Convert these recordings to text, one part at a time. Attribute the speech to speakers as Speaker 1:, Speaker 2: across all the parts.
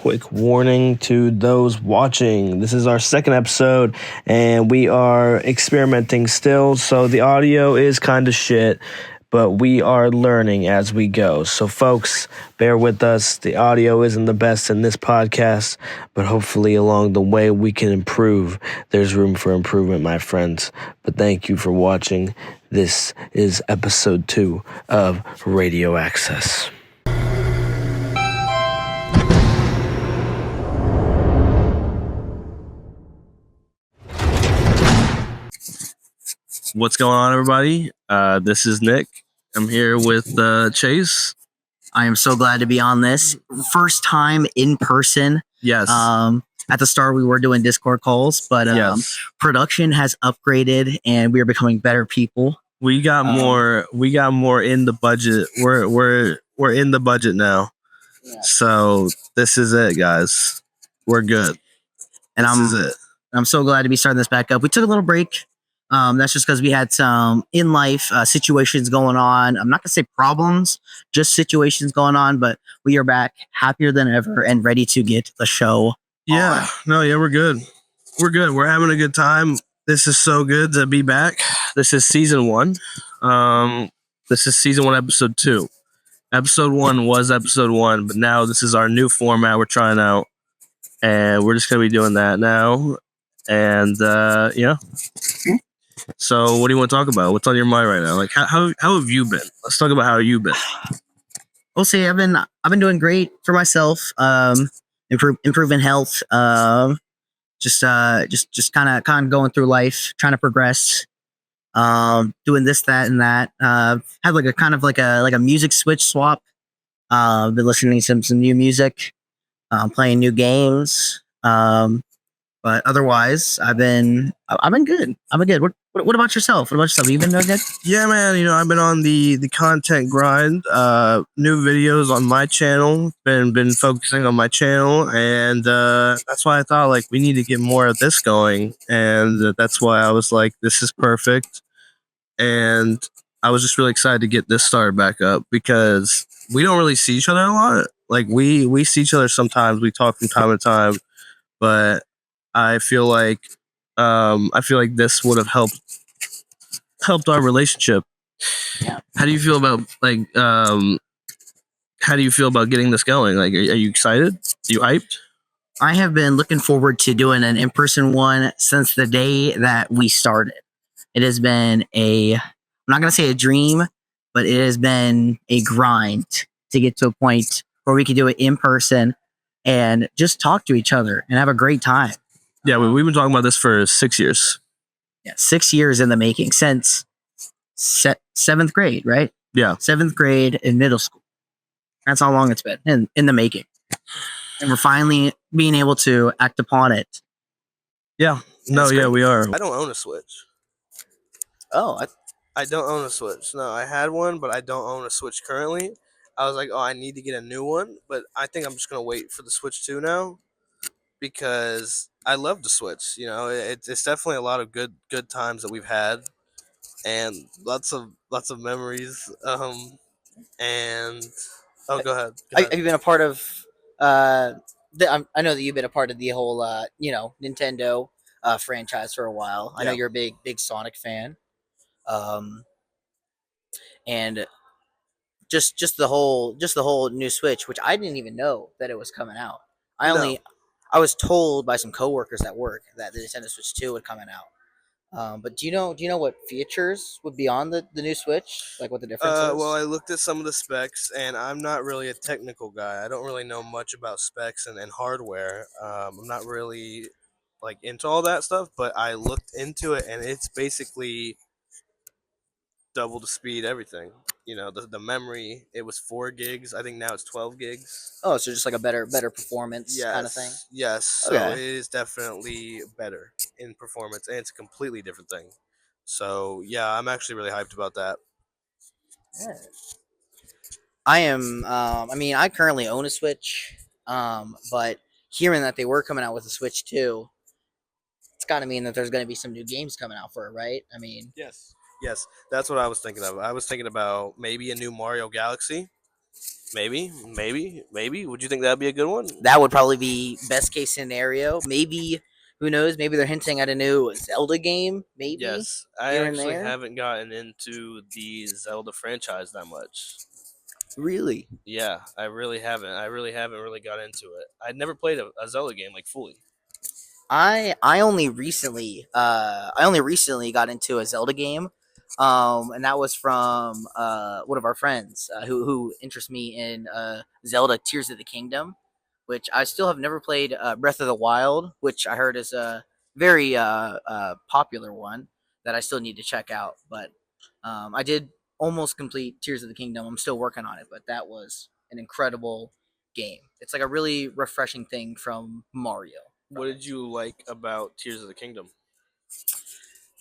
Speaker 1: quick warning to those watching. This is our second episode, and we are experimenting still, so the audio is kind of shit, but we are learning as we go. So, folks, bear with us. The audio isn't the best in this podcast, but hopefully along the way we can improve. There's room for improvement, my friends. But thank you for watching. This is episode 2 of Radioaccess. What's going on, everybody? This is Nick. I'm here with Chase.
Speaker 2: I am so glad to be on this. First time in person.
Speaker 1: Yes.
Speaker 2: At the start, we were doing Discord calls, but
Speaker 1: Yes.
Speaker 2: production has upgraded, and we are becoming better people.
Speaker 1: We got more. We got more in the budget. We're in the budget now.
Speaker 2: Yeah.
Speaker 1: So this is it, guys. We're good.
Speaker 2: And
Speaker 1: This is it.
Speaker 2: I'm so glad to be starting this back up. We took a little break. That's just because we had some in life situations going on. I'm not gonna say problems, just situations going on. But we are back, happier than ever, and ready to get the show.
Speaker 1: Yeah. No. Yeah. We're good. We're good. We're having a good time. This is so good to be back. This is season 1. This is season 1, episode 2. Episode 1 was episode 1, but now this is our new format we're trying out, and we're just gonna be doing that now. And yeah. So, what do you want to talk about? What's on your mind right now? Like, how have you been? Let's talk about how you've been.
Speaker 2: We'll see. I've been doing great for myself. Improving health. Just kind of going through life, trying to progress. Doing this, that, and that. Had like a kind of like a music switch swap. Been listening to some new music. Playing new games. But otherwise, I've been good. I've been good. What about yourself? What about yourself? You been doing good?
Speaker 1: Yeah, man. You know, I've been on the content grind. New videos on my channel. Been focusing on my channel, and that's why I thought like we need to get more of this going, and that's why I was like, this is perfect. And I was just really excited to get this started back up because we don't really see each other a lot. Like we see each other sometimes. We talk from time to time, but I feel like this would have helped our relationship.
Speaker 2: Yeah.
Speaker 1: How do you feel about getting this going? Like, are you excited? Are you hyped?
Speaker 2: I have been looking forward to doing an in-person one since the day that we started. It has been I'm not going to say a dream, but it has been a grind to get to a point where we can do it in person and just talk to each other and have a great time.
Speaker 1: Yeah, we've been talking about this for 6 years.
Speaker 2: Yeah, 6 years in the making since 7th grade, right?
Speaker 1: Yeah.
Speaker 2: 7th grade in middle school. That's how long it's been in the making. And we're finally being able to act upon it.
Speaker 1: Yeah. No, yeah, we are. I don't own a Switch.
Speaker 2: Oh,
Speaker 1: I don't own a Switch. No, I had one, but I don't own a Switch currently. I was like, oh, I need to get a new one, but I think I'm just going to wait for the Switch 2 now because I love the Switch. You know, it's definitely a lot of good times that we've had and lots of memories. And go ahead.
Speaker 2: have you been a part of? I know that you've been a part of the whole, Nintendo franchise for a while. I know
Speaker 1: Yeah.
Speaker 2: you're a big Sonic fan, and just the whole new Switch, which I didn't even know that it was coming out. I was told by some coworkers at work that the Nintendo Switch 2 would coming out. But do you know what features would be on the new Switch? Like what the difference is?
Speaker 1: Well, I looked at some of the specs, and I'm not really a technical guy. I don't really know much about specs and hardware. I'm not really like into all that stuff, but I looked into it, and it's basically double the speed, everything. You know, the memory, it was 4 gigs. I think now it's 12 gigs.
Speaker 2: Oh, so just like a better performance kind of thing?
Speaker 1: Yes. So
Speaker 2: Okay.
Speaker 1: it is definitely better in performance, and it's a completely different thing. So, yeah, I'm actually really hyped about that.
Speaker 2: Yeah. I am. I currently own a Switch, but hearing that they were coming out with a Switch 2, it's got to mean that there's going to be some new games coming out for it, right? I mean,
Speaker 1: Yes, that's what I was thinking of. I was thinking about maybe a new Mario Galaxy. Maybe. Would you think that'd be a good one?
Speaker 2: That would probably be best case scenario. Maybe, who knows? Maybe they're hinting at a new Zelda game. Maybe
Speaker 1: Yes, I
Speaker 2: here and
Speaker 1: actually
Speaker 2: there.
Speaker 1: haven't gotten into the Zelda franchise that much.
Speaker 2: Really?
Speaker 1: Yeah, I really haven't. I really haven't really got into it. I'd never played a Zelda game like fully.
Speaker 2: I only recently got into a Zelda game, and that was from one of our friends who interests me in Zelda Tears of the Kingdom, which I still have never played. Breath of the Wild, which I heard is a very popular one that I still need to check out. But I did almost complete Tears of the Kingdom. I'm still working on it, but that was an incredible game. It's like a really refreshing thing from Mario.
Speaker 1: What did you like about Tears of the Kingdom?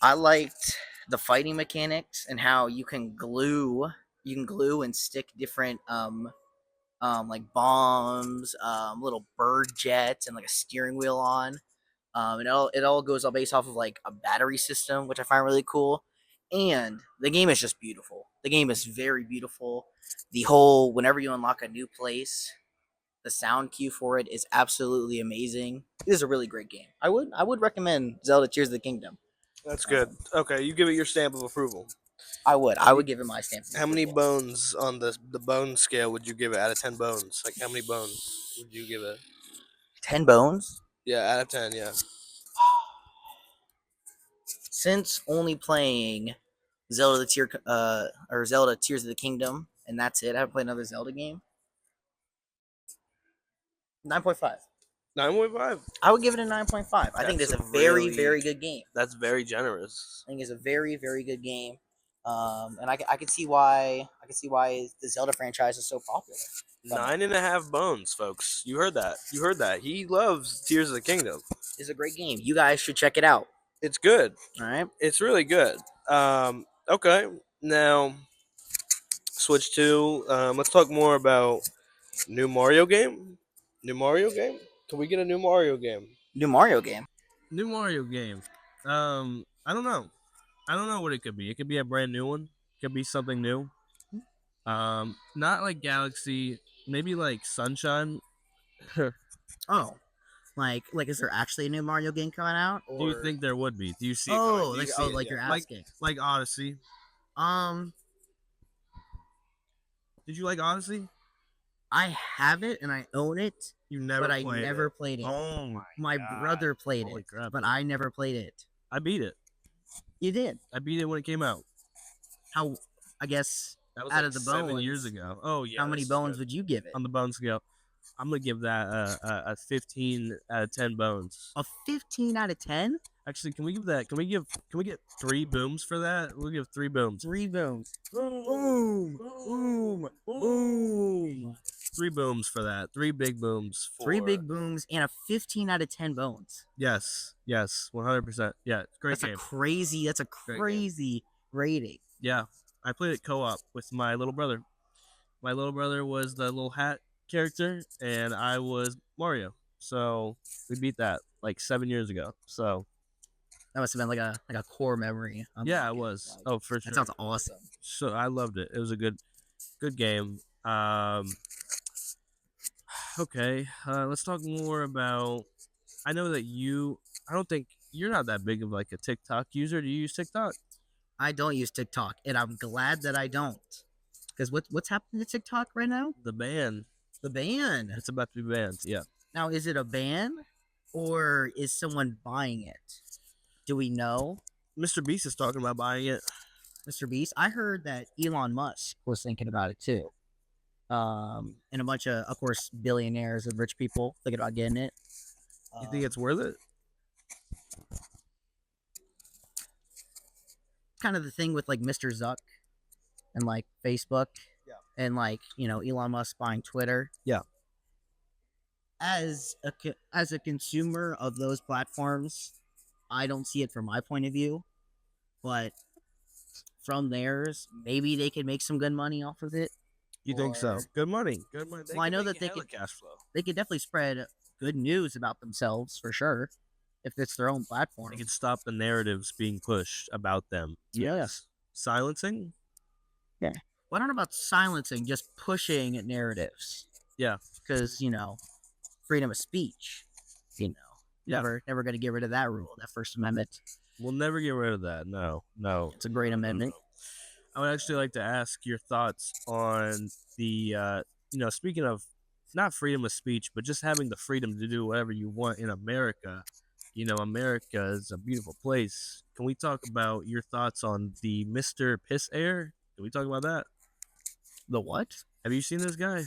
Speaker 2: I liked the fighting mechanics and how you can glue and stick different like bombs, little bird jets, and like a steering wheel on. It all goes all based off of like a battery system, which I find really cool. And the game is just beautiful. The game is very beautiful. The whole whenever you unlock a new place, the sound cue for it is absolutely amazing. It is a really great game. I would recommend Zelda Tears of the Kingdom.
Speaker 1: That's good. Okay, you give it your stamp of approval.
Speaker 2: I would give it my stamp.
Speaker 1: How many bones on the bone scale would you give it out of 10 bones? Like how many bones would you give it?
Speaker 2: 10 bones?
Speaker 1: Yeah, out of 10, yeah.
Speaker 2: Since only playing Zelda Tears of the Kingdom, and that's it. I haven't played another Zelda game. 9.5.
Speaker 1: 9.5?
Speaker 2: I would give it a 9.5. I think it's a very, very good game.
Speaker 1: That's very generous.
Speaker 2: I think it's a very, very good game. And I can see why the Zelda franchise is so popular.
Speaker 1: 9.5 bones, folks. You heard that. He loves Tears of the Kingdom.
Speaker 2: It's a great game. You guys should check it out.
Speaker 1: It's good.
Speaker 2: All right.
Speaker 1: It's really good. Okay. Now, switch to let's talk more about new Mario game. New Mario game? Can we get a new Mario game?
Speaker 2: New Mario game.
Speaker 1: New Mario game. I don't know. I don't know what it could be. It could be a brand new one. It could be something new. Not like Galaxy. Maybe like Sunshine.
Speaker 2: Oh, like is there actually a new Mario game coming out?
Speaker 1: Do you think there would be? Do you see?
Speaker 2: Oh,
Speaker 1: it?
Speaker 2: like you're asking.
Speaker 1: Like Odyssey. Did you like Odyssey?
Speaker 2: I have it and I own it.
Speaker 1: You never,
Speaker 2: but I never played it.
Speaker 1: Oh
Speaker 2: my brother played it,
Speaker 1: crap.
Speaker 2: but I never played it.
Speaker 1: I beat it.
Speaker 2: You did?
Speaker 1: I beat it when it came out.
Speaker 2: How? I guess
Speaker 1: that was
Speaker 2: out
Speaker 1: like
Speaker 2: of the
Speaker 1: 7
Speaker 2: bones.
Speaker 1: years ago. Oh yeah.
Speaker 2: How many bones would you give it
Speaker 1: on the bone scale? I'm gonna give that a 15 out of 10 bones.
Speaker 2: A 15 out of 10?
Speaker 1: Actually, can we give that? Can we get 3 booms for that? We'll give 3 booms.
Speaker 2: 3 booms.
Speaker 1: Boom, boom, boom. 3 booms for that. 3 big booms.
Speaker 2: 3 big booms and a 15 out of 10 bones.
Speaker 1: Yes, 100%. Yeah, great game.
Speaker 2: That's a crazy rating.
Speaker 1: Yeah, I played it co-op with my little brother. My little brother was the little hat character, and I was Mario. So we beat that like 7 years ago. So
Speaker 2: that must have been like a core memory.
Speaker 1: Yeah, it was. Oh, for sure.
Speaker 2: That sounds awesome.
Speaker 1: So I loved it. It was a good game. Okay, let's talk more about. I know that I don't think you're not that big of like a TikTok user. Do you use TikTok?
Speaker 2: I don't use TikTok, and I'm glad that I don't. Because what's happening to TikTok right now?
Speaker 1: The ban.
Speaker 2: The ban.
Speaker 1: It's about to be banned. Yeah.
Speaker 2: Now, is it a ban, or is someone buying it? Do we know?
Speaker 1: Mr. Beast is talking about buying it.
Speaker 2: Mr. Beast. I heard that Elon Musk was thinking about it too. And a bunch of course, billionaires and rich people thinking about getting it.
Speaker 1: You think it's worth it?
Speaker 2: Kind of the thing with like Mr. Zuck and like Facebook, and like Elon Musk buying Twitter.
Speaker 1: Yeah.
Speaker 2: As a consumer of those platforms, I don't see it from my point of view, but from theirs, maybe they could make some good money off of it.
Speaker 1: You think so? Good money. Well,
Speaker 2: I know that they could
Speaker 1: cash flow.
Speaker 2: They could definitely spread good news about themselves for sure, if it's their own platform.
Speaker 1: They could stop the narratives being pushed about them.
Speaker 2: Yes.
Speaker 1: Silencing.
Speaker 2: Yeah. Why not about silencing, just pushing narratives?
Speaker 1: Yeah.
Speaker 2: Because, freedom of speech,
Speaker 1: Yeah.
Speaker 2: never going to get rid of that rule, that First Amendment.
Speaker 1: We'll never get rid of that. No.
Speaker 2: It's a great amendment.
Speaker 1: I would actually like to ask your thoughts on the, speaking of not freedom of speech, but just having the freedom to do whatever you want in America. America is a beautiful place. Can we talk about your thoughts on the Mr. Piss Air? Can we talk about that?
Speaker 2: The what?
Speaker 1: Have you seen this guy?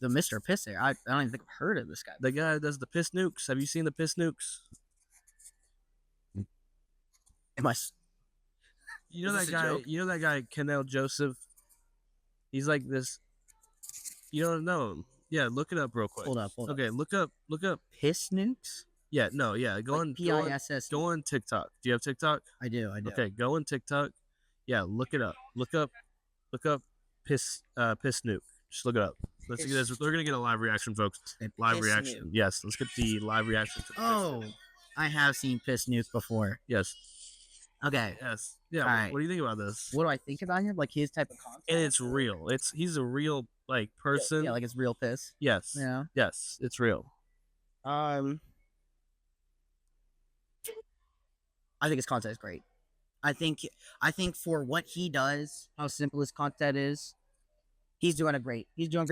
Speaker 2: The Mr. Piss Air. I don't even think I've heard of this guy.
Speaker 1: The guy that does the piss nukes. Have you seen the piss nukes?
Speaker 2: Am I?
Speaker 1: You know that guy?
Speaker 2: Joke?
Speaker 1: You know that guy, Kennel Joseph? He's like this. You don't know him? Yeah, look it up real quick.
Speaker 2: Hold up.
Speaker 1: Okay, look up.
Speaker 2: Piss nukes?
Speaker 1: Yeah, no, yeah. Go on
Speaker 2: PISS.
Speaker 1: Go on TikTok. Do you have TikTok?
Speaker 2: I do.
Speaker 1: Okay, go on TikTok. Yeah, look it up. Look up piss nuke. Just look it up. Let's see this. We're gonna get a live reaction, folks. Live reaction.
Speaker 2: Nuke.
Speaker 1: Yes, let's get the live reaction.
Speaker 2: I have seen piss nuke before.
Speaker 1: Yes.
Speaker 2: Okay.
Speaker 1: Yes. Yeah.
Speaker 2: All right.
Speaker 1: What do you think about this?
Speaker 2: What do I think about him? Like his type of content.
Speaker 1: And it's real. He's a real person.
Speaker 2: Yeah, like it's real piss.
Speaker 1: Yes.
Speaker 2: Yeah.
Speaker 1: Yes, it's real.
Speaker 2: I think his content is great. I think for what he does, how simple his content is, he's doing great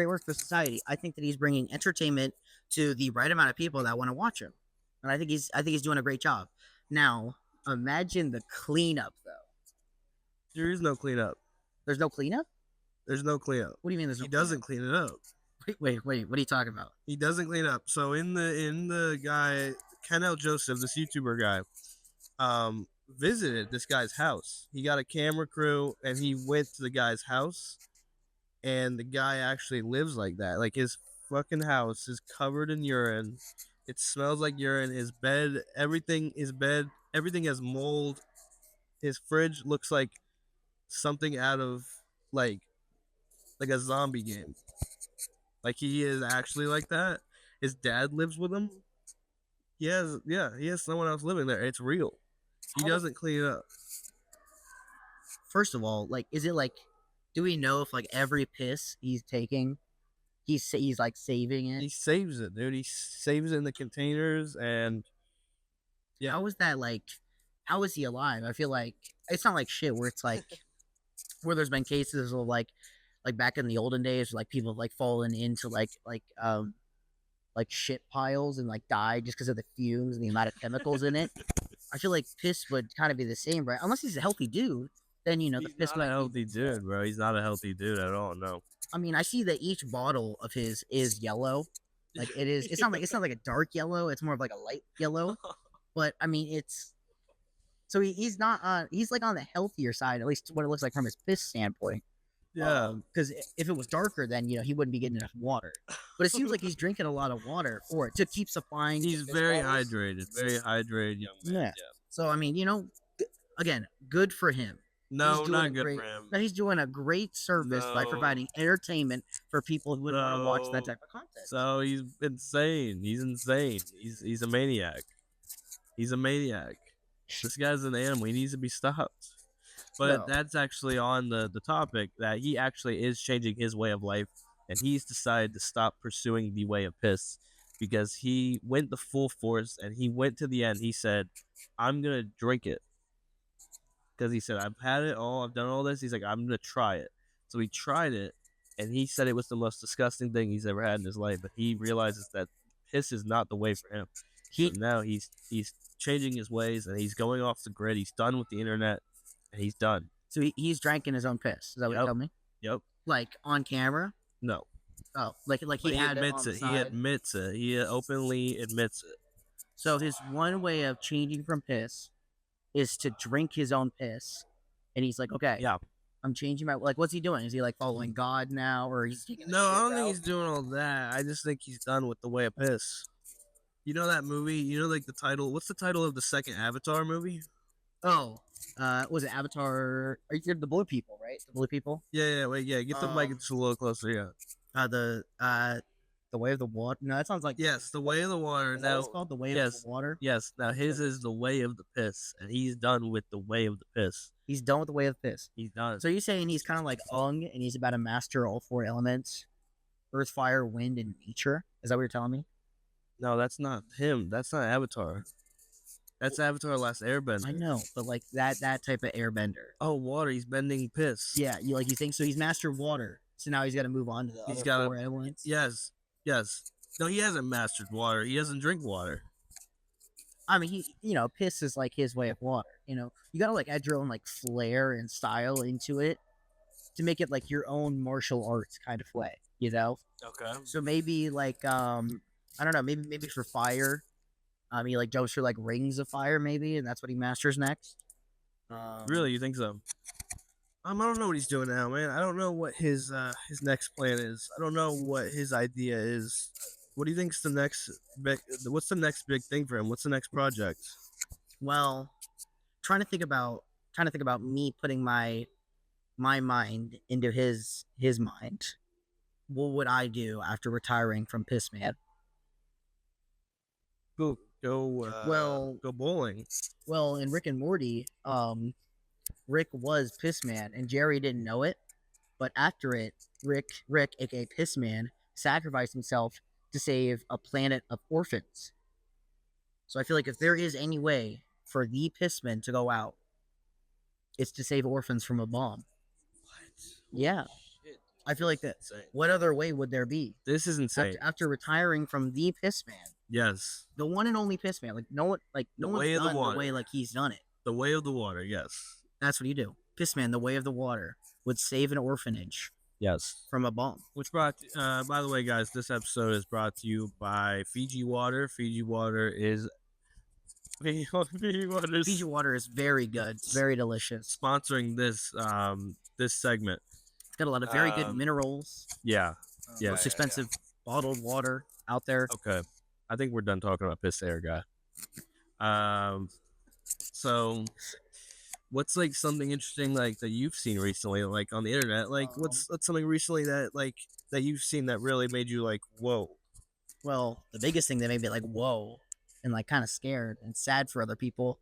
Speaker 2: work for society. I think that he's bringing entertainment to the right amount of people that want to watch him, and I think he's doing a great job. Now, imagine the cleanup, though.
Speaker 1: There is no cleanup.
Speaker 2: There's no cleanup?
Speaker 1: There's no cleanup.
Speaker 2: What do you mean?
Speaker 1: He doesn't clean it up.
Speaker 2: Wait. What are you talking about?
Speaker 1: He doesn't clean up. So in the guy Kennel Joseph, this YouTuber guy, visited this guy's house. He got a camera crew and he went to the guy's house, and the guy actually lives like that. Like his fucking house is covered in urine. It smells like urine. His bed, everything has mold. His fridge looks like something out of like a zombie game. Like he is actually like that. His dad lives with him. He has someone else living there. It's real. He doesn't clean it up.
Speaker 2: First of all, like, is it like, do we know if like every piss he's taking, he's like saving it?
Speaker 1: He saves it, dude. He saves it in the containers, and yeah.
Speaker 2: How is that like? How is he alive? I feel like it's not like shit where it's like where there's been cases of like back in the olden days, like people have like fallen into like shit piles and like died just because of the fumes and the amount of chemicals in it. I feel like piss would kind of be the same, right? Unless he's a healthy dude, then the piss.
Speaker 1: He's not a healthy dude, bro. He's not a healthy dude at all. No.
Speaker 2: I mean, I see that each bottle of his is yellow. Like it is. It's not like a dark yellow. It's more of like a light yellow. But I mean, it's. So he's not on. He's like on the healthier side, at least what it looks like from his piss standpoint.
Speaker 1: Yeah,
Speaker 2: because if it was darker, then he wouldn't be getting enough water. But it seems like he's drinking a lot of water for it to keep supplying.
Speaker 1: He's very hydrated, young man.
Speaker 2: Yeah. So I mean, again, good for him.
Speaker 1: No, not good for him.
Speaker 2: No, he's doing a great service by providing entertainment for people who would want to watch that type of content.
Speaker 1: So he's insane. He's insane. He's a maniac. He's a maniac. This guy's an animal. He needs to be stopped. But that's actually on the topic that he actually is changing his way of life, and he's decided to stop pursuing the way of piss because he went the full force and he went to the end. He said, I'm going to drink it. Because he said, I've had it all. I've done all this. He's like, I'm going to try it. So he tried it, and he said it was the most disgusting thing he's ever had in his life. But he realizes that piss is not the way for him. So now he's changing his ways, and he's going off the grid. He's done with the internet, and he's done.
Speaker 2: So he's drinking his own piss. Is that what you tell me?
Speaker 1: Yep.
Speaker 2: Like on camera?
Speaker 1: No.
Speaker 2: Oh, like he
Speaker 1: admits it. He admits it. He openly admits it.
Speaker 2: So his one way of changing from piss is to drink his own piss, and he's like, okay,
Speaker 1: yeah,
Speaker 2: I'm changing my, like, what's he doing? Is he like following God now, or he's taking
Speaker 1: no, I don't think he's doing all that. I just think he's done with the way of piss. You know that movie? You know, like the title, what's the title of the second Avatar movie?
Speaker 2: Oh, was it Avatar? Are you the blue people, right? The blue people?
Speaker 1: Yeah, wait, yeah, get the mic just a little closer, yeah.
Speaker 2: The Way of the Water. No, that sounds like
Speaker 1: Yes, The Way of the Water.
Speaker 2: Is that what it's called? The Way of the Water.
Speaker 1: Yes. Now his is The Way of the Piss, and he's done with The Way of the Piss.
Speaker 2: He's done with The Way of the Piss.
Speaker 1: He's done.
Speaker 2: So you're saying he's kind of like Ung, and he's about to master all 4 elements: earth, fire, wind, and nature. Is that what you're telling me?
Speaker 1: No, that's not him. That's not Avatar. That's Avatar: Last Airbender.
Speaker 2: I know, but like that type of airbender.
Speaker 1: Oh, water. He's bending piss.
Speaker 2: Yeah, you think so? He's mastered water, so now he's got to move on to the other 4 elements.
Speaker 1: Yes. No, he hasn't mastered water. He doesn't drink water.
Speaker 2: I mean, piss is like his way of water. You gotta like add your own like flair and style into it to make it like your own martial arts kind of way.
Speaker 1: Okay.
Speaker 2: So maybe like I don't know, maybe for fire, he like jumps through like rings of fire, maybe, and that's what he masters next.
Speaker 1: Really, you think so? I don't know what he's doing now, man. I don't know what his next plan is. I don't know what his idea is. What do you think's the next big? What's the next big thing for him? What's the next project?
Speaker 2: Well, trying to think about me putting my mind into his mind. What would I do after retiring from Pissman?
Speaker 1: Go bowling.
Speaker 2: Well, in Rick and Morty, Rick was Pissman, and Jerry didn't know it. But after it, Rick, aka Pissman, sacrificed himself to save a planet of orphans. So I feel like if there is any way for the Pissman to go out, it's to save orphans from a bomb.
Speaker 1: What?
Speaker 2: Yeah.
Speaker 1: Shit.
Speaker 2: I feel like that.
Speaker 1: Insane.
Speaker 2: What other way would there be?
Speaker 1: This is insane.
Speaker 2: After retiring from the Pissman.
Speaker 1: Yes.
Speaker 2: The one and only Pissman. Like no one's done the way like he's done it.
Speaker 1: The Way of the Water. Yes.
Speaker 2: That's what you do. Pissman, the Way of the Water, would save an orphanage.
Speaker 1: Yes.
Speaker 2: From a bomb.
Speaker 1: Which by the way, guys, this episode is brought to you by Fiji Water. Fiji Water is
Speaker 2: very good. It's very delicious.
Speaker 1: Sponsoring this segment.
Speaker 2: It's got a lot of very good minerals.
Speaker 1: Yeah.
Speaker 2: Most expensive bottled water out there.
Speaker 1: Okay. I think we're done talking about piss air, guy. So what's like something interesting like that you've seen recently, like on the internet? Like what's something recently that you've seen that really made you like, whoa?
Speaker 2: Well, the biggest thing that made me like, whoa, and like kind of scared and sad for other people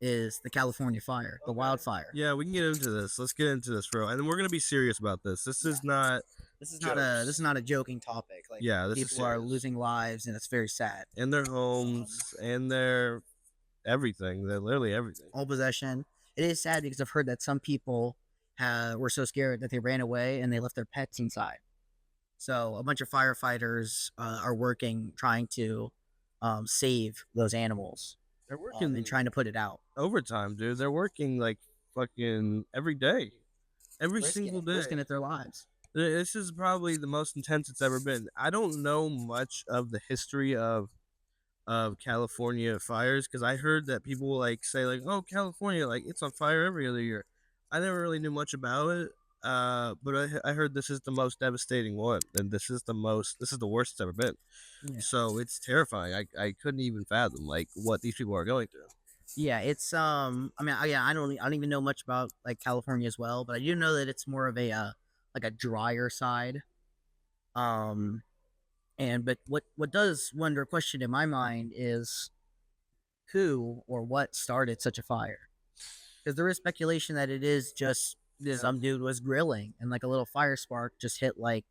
Speaker 2: is the California fire, the wildfire.
Speaker 1: Yeah, we can get into this. Let's get into this, bro. And we're gonna be serious about this. This is not
Speaker 2: a joking topic. Like,
Speaker 1: yeah,
Speaker 2: people are losing lives, and it's very sad.
Speaker 1: And their homes, and their everything. They're literally everything.
Speaker 2: All possession. It is sad because I've heard that some people were so scared that they ran away and they left their pets inside. So a bunch of firefighters are working, trying to save those animals.
Speaker 1: They're working
Speaker 2: and trying to put it out.
Speaker 1: Overtime, dude. They're working like fucking every day. Every single day.
Speaker 2: Risking at their lives.
Speaker 1: This is probably the most intense it's ever been. I don't know much of the history of California fires because I heard that people like say like, oh, California, like it's on fire every other year. I never really knew much about it. But I heard this is the most devastating one, and this is the worst it's ever been.
Speaker 2: Yeah.
Speaker 1: So it's terrifying. I couldn't even fathom like what these people are going through.
Speaker 2: Yeah, it's I don't even know much about like California as well, but I do know that it's more of a like a drier side. But what does wonder question in my mind is who or what started such a fire? Because there is speculation that it is just some dude was grilling and like a little fire spark just hit like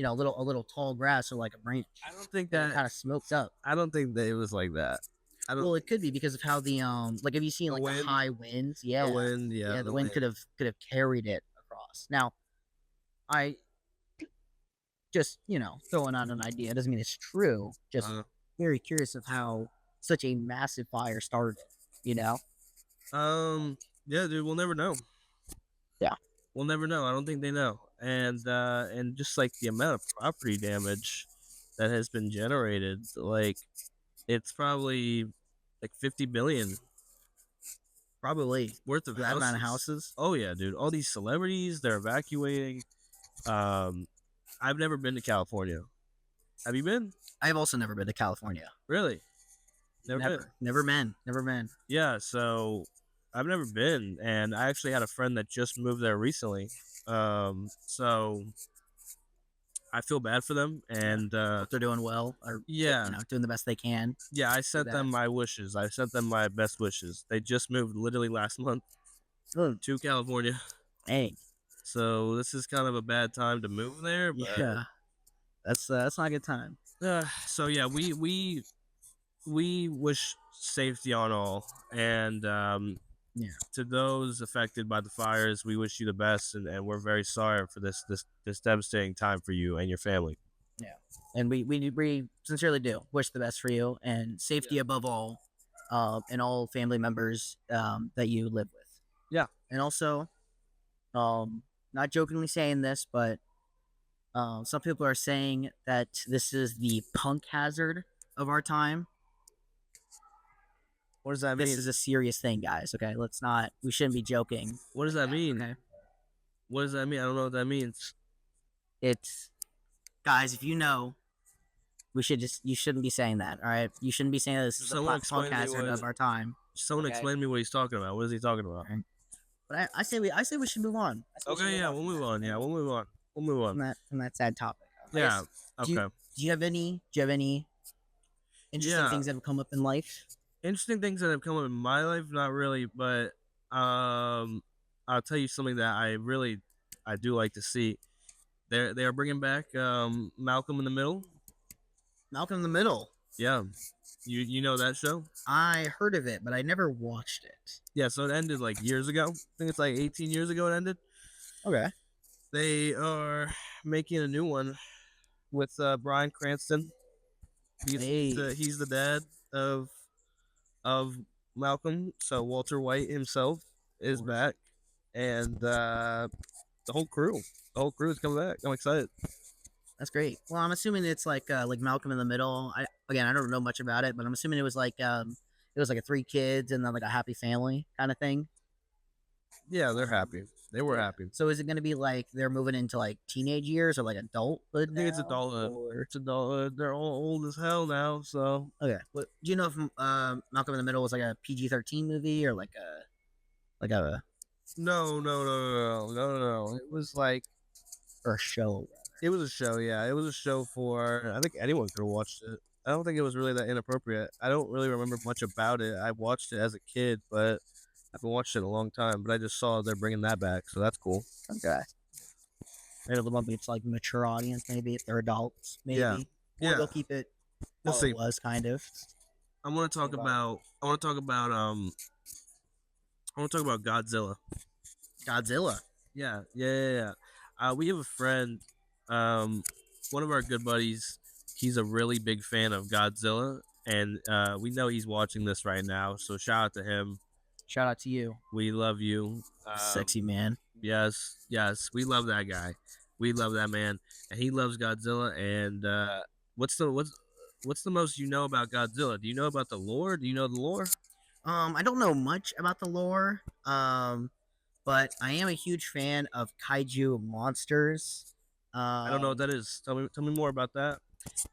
Speaker 2: a little tall grass or like a branch.
Speaker 1: I don't think that
Speaker 2: kind of smoked up.
Speaker 1: I don't think that it was like that.
Speaker 2: Well, it could be because of how the like have you seen like the high winds? Yeah,
Speaker 1: the wind. Yeah,
Speaker 2: the wind could have carried it across. Now, I just throwing out an idea. It doesn't mean it's true. Just very curious of how such a massive fire started. Yeah,
Speaker 1: dude, we'll never know.
Speaker 2: Yeah,
Speaker 1: we'll never know. I don't think they know. And just like the amount of property damage that has been generated, like it's probably like 50 billion
Speaker 2: probably
Speaker 1: worth of
Speaker 2: that amount of houses.
Speaker 1: Oh yeah, dude. All these celebrities, they're evacuating. I've never been to California. Have you been?
Speaker 2: I've also never been to California.
Speaker 1: Really?
Speaker 2: Never been.
Speaker 1: Yeah, so I've never been, and I actually had a friend that just moved there recently. So I feel bad for them, and
Speaker 2: Hope they're doing well, or doing the best they can.
Speaker 1: Yeah, I sent them my wishes. I sent them my best wishes. They just moved literally last month to California.
Speaker 2: Hey,
Speaker 1: so this is kind of a bad time to move there. But,
Speaker 2: yeah, that's not a good time.
Speaker 1: So yeah, we wish safety on all, and to those affected by the fires, we wish you the best, and we're very sorry for this devastating time for you and your family.
Speaker 2: Yeah, and we sincerely do wish the best for you and safety above all, and all family members that you live with.
Speaker 1: Yeah,
Speaker 2: and also, not jokingly saying this, but some people are saying that this is the punk hazard of our time.
Speaker 1: What does that mean?
Speaker 2: This is a serious thing, guys. Okay, we shouldn't be joking.
Speaker 1: What does that mean? Okay. What does that mean? I don't know what that means.
Speaker 2: It's, guys, if you know, you shouldn't be saying that. All right, you shouldn't be saying this is a punk hazard of our time.
Speaker 1: Someone explain to me what he's talking about. What is he talking about?
Speaker 2: Right. But I say we should move on.
Speaker 1: Okay, yeah, we'll move on. Yeah, we'll move on. We'll move on
Speaker 2: from that sad topic.
Speaker 1: Yeah. Okay.
Speaker 2: Do you have any interesting things that have come up in life?
Speaker 1: Interesting things that have come up in my life, not really, but I'll tell you something that I do like to see. They are bringing back Malcolm in the Middle.
Speaker 2: Malcolm in the Middle.
Speaker 1: Yeah. You know that show?
Speaker 2: I heard of it, but I never watched it.
Speaker 1: Yeah, so it ended like years ago. I think it's like 18 years ago it ended.
Speaker 2: Okay.
Speaker 1: They are making a new one with Bryan Cranston. He's the dad of Malcolm. So Walter White himself is back, and the whole crew is coming back. I'm excited.
Speaker 2: That's great. Well, I'm assuming it's like Malcolm in the Middle. I don't know much about it, but I'm assuming it was like a 3 kids and then like a happy family kind of thing.
Speaker 1: Yeah, they're happy. They were happy.
Speaker 2: So is it going to be like they're moving into like teenage years or like adulthood?
Speaker 1: I think it's adulthood. It's adulthood. They're all old as hell now. So
Speaker 2: okay. But do you know if Malcolm in the Middle was like a PG-13 movie or like a
Speaker 1: No. It was like
Speaker 2: a show.
Speaker 1: It was a show. Yeah, it was a show for. I think anyone could have watched it. I don't think it was really that inappropriate. I don't really remember much about it. I watched it as a kid, but I've been watching it a long time. But I just saw they're bringing that back, so that's cool.
Speaker 2: Okay. Maybe it's like mature audience. Maybe if they're adults. Maybe.
Speaker 1: Yeah.
Speaker 2: Or they'll keep it.
Speaker 1: We'll see.
Speaker 2: It was kind of.
Speaker 1: I want to talk about Godzilla.
Speaker 2: Godzilla.
Speaker 1: Yeah. We have a friend, one of our good buddies. He's a really big fan of Godzilla, and we know he's watching this right now. So shout out to him.
Speaker 2: Shout out to you.
Speaker 1: We love you,
Speaker 2: sexy man.
Speaker 1: Yes, we love that guy. We love that man, and he loves Godzilla. And what's the most you know about Godzilla? Do you know about the lore? Do you know the lore?
Speaker 2: I don't know much about the lore. But I am a huge fan of kaiju monsters.
Speaker 1: I don't know what that is. Tell me more about that.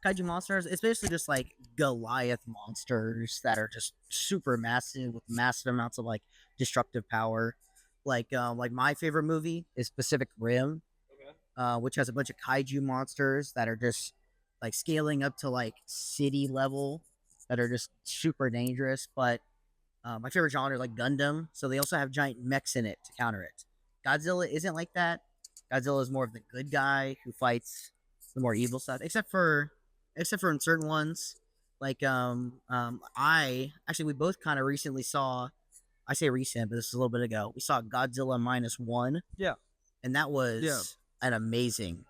Speaker 2: Kaiju monsters, it's basically just like Goliath monsters that are just super massive with massive amounts of like destructive power. Like my favorite movie is Pacific Rim, which has a bunch of kaiju monsters that are just like scaling up to like city level that are just super dangerous. But my favorite genre is like Gundam, so they also have giant mechs in it to counter it. Godzilla isn't like that. Godzilla is more of the good guy who fights the more evil stuff, except for in certain ones. Like we both kind of recently saw. I say recent, but this is a little bit ago. We saw Godzilla -1.
Speaker 1: Yeah,
Speaker 2: and that was an amazing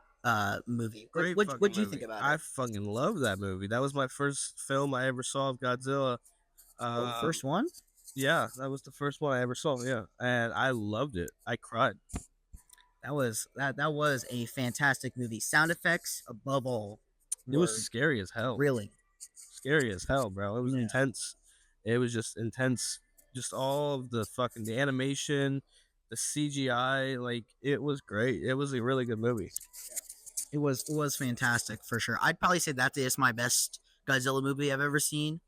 Speaker 2: movie. What do you think about it?
Speaker 1: I fucking love that movie. That was my first film I ever saw of Godzilla.
Speaker 2: The first one?
Speaker 1: Yeah, that was the first one I ever saw. Yeah, and I loved it. I cried.
Speaker 2: That was a fantastic movie. Sound effects above all.
Speaker 1: It was scary as hell.
Speaker 2: Really
Speaker 1: scary as hell, bro. It was intense. It was just intense. Just all of the animation, the CGI, like it was great. It was a really good movie.
Speaker 2: It was fantastic for sure. I'd probably say that is my best Godzilla movie I've ever seen.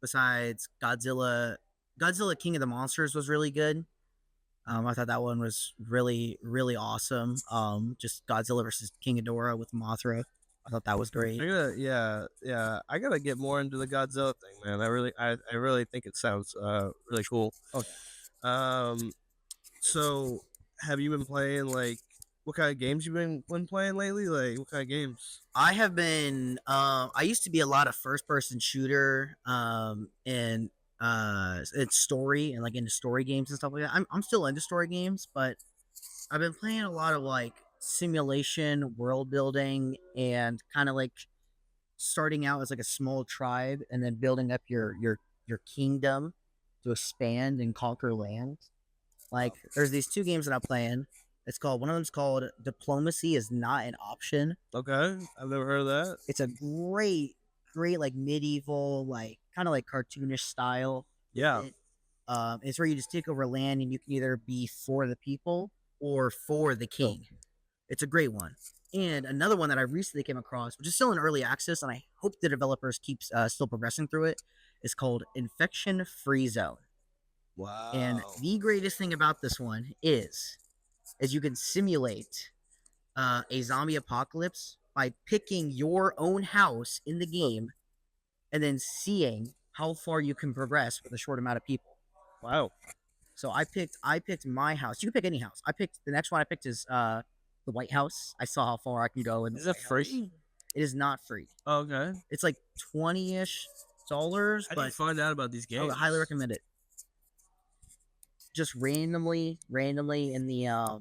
Speaker 2: Besides Godzilla King of the Monsters was really good. I thought that one was really, really awesome. Just Godzilla versus King Ghidorah with Mothra. I thought that was great.
Speaker 1: Yeah. I gotta get more into the Godzilla thing, man. I really think it sounds really cool.
Speaker 2: Oh,
Speaker 1: So have you been playing like what kind of games you been playing lately? Like what kind of games?
Speaker 2: I have been. I used to be a lot of first-person shooter, and it's story and like into story games and stuff like that. I'm still into story games, but I've been playing a lot of like simulation, world building, and kind of like starting out as like a small tribe and then building up your kingdom to expand and conquer land. Like there's these two games that I'm playing. It's called one of them's called Diplomacy is Not an Option.
Speaker 1: Okay, I've never heard of that.
Speaker 2: It's a great like medieval, like kind of like cartoonish style.
Speaker 1: Yeah.
Speaker 2: It's where you just take over land and you can either be for the people or for the king. It's a great one. And another one that I recently came across, which is still in early access, and I hope the developers keep still progressing through it, is called Infection Free Zone.
Speaker 1: Wow.
Speaker 2: And the greatest thing about this one is you can simulate a zombie apocalypse by picking your own house in the game and then seeing how far you can progress with a short amount of people.
Speaker 1: Wow.
Speaker 2: So I picked my house. You can pick any house. I picked the next one I picked is the White House. I saw how far I can go.
Speaker 1: Is it free?
Speaker 2: It is not free.
Speaker 1: Okay.
Speaker 2: It's like $20-ish.
Speaker 1: I didn't find out about these games.
Speaker 2: I would highly recommend it. Just randomly in the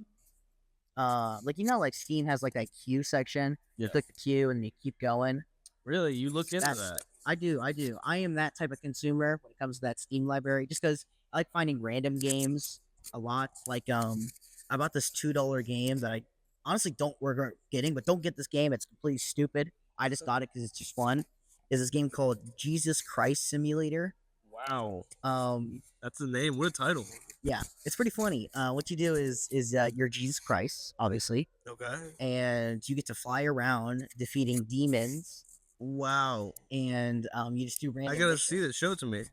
Speaker 2: like like Steam has like that queue section.
Speaker 1: Yeah.
Speaker 2: You click the queue and you keep going.
Speaker 1: Really, you look into that?
Speaker 2: I do. I am that type of consumer when it comes to that Steam library. Just because I like finding random games a lot. Like I bought this $2 game that I honestly don't regret getting, but don't get this game. It's completely stupid. I just got it because it's just fun. Is this game called Jesus Christ Simulator?
Speaker 1: Wow.
Speaker 2: Um,
Speaker 1: That's the name. What a title.
Speaker 2: Yeah, it's pretty funny. What you do is you're Jesus Christ, obviously.
Speaker 1: Okay.
Speaker 2: And you get to fly around defeating demons.
Speaker 1: Wow.
Speaker 2: And you just do random.
Speaker 1: I gotta see this. Show it to me.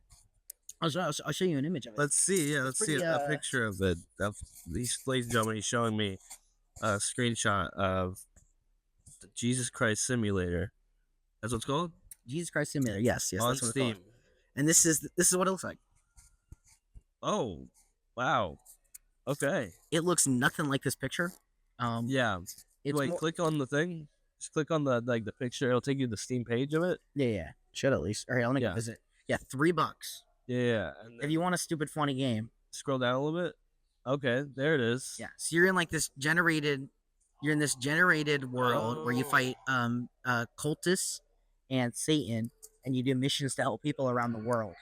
Speaker 2: I'll show you an image of it.
Speaker 1: Let's see. Yeah, let's see a picture of it. Ladies and gentlemen, he's showing me a screenshot of the Jesus Christ Simulator. That's what it's called?
Speaker 2: Jesus Christ Simulator. Yes.
Speaker 1: On
Speaker 2: that's what
Speaker 1: Steam.
Speaker 2: it's called. And this is what it looks like.
Speaker 1: Oh, wow. Okay.
Speaker 2: It looks nothing like this picture.
Speaker 1: Yeah. Wait, click on the thing. Just click on the picture. It'll take you to the Steam page of it.
Speaker 2: Yeah. Should at least. All right, let me go visit. Yeah, $3.
Speaker 1: Yeah. And
Speaker 2: if you want a stupid funny game,
Speaker 1: scroll down a little bit. Okay, there it is.
Speaker 2: Yeah. So you're in like this generated world where you fight cultists and Satan, and you do missions to help people around the world.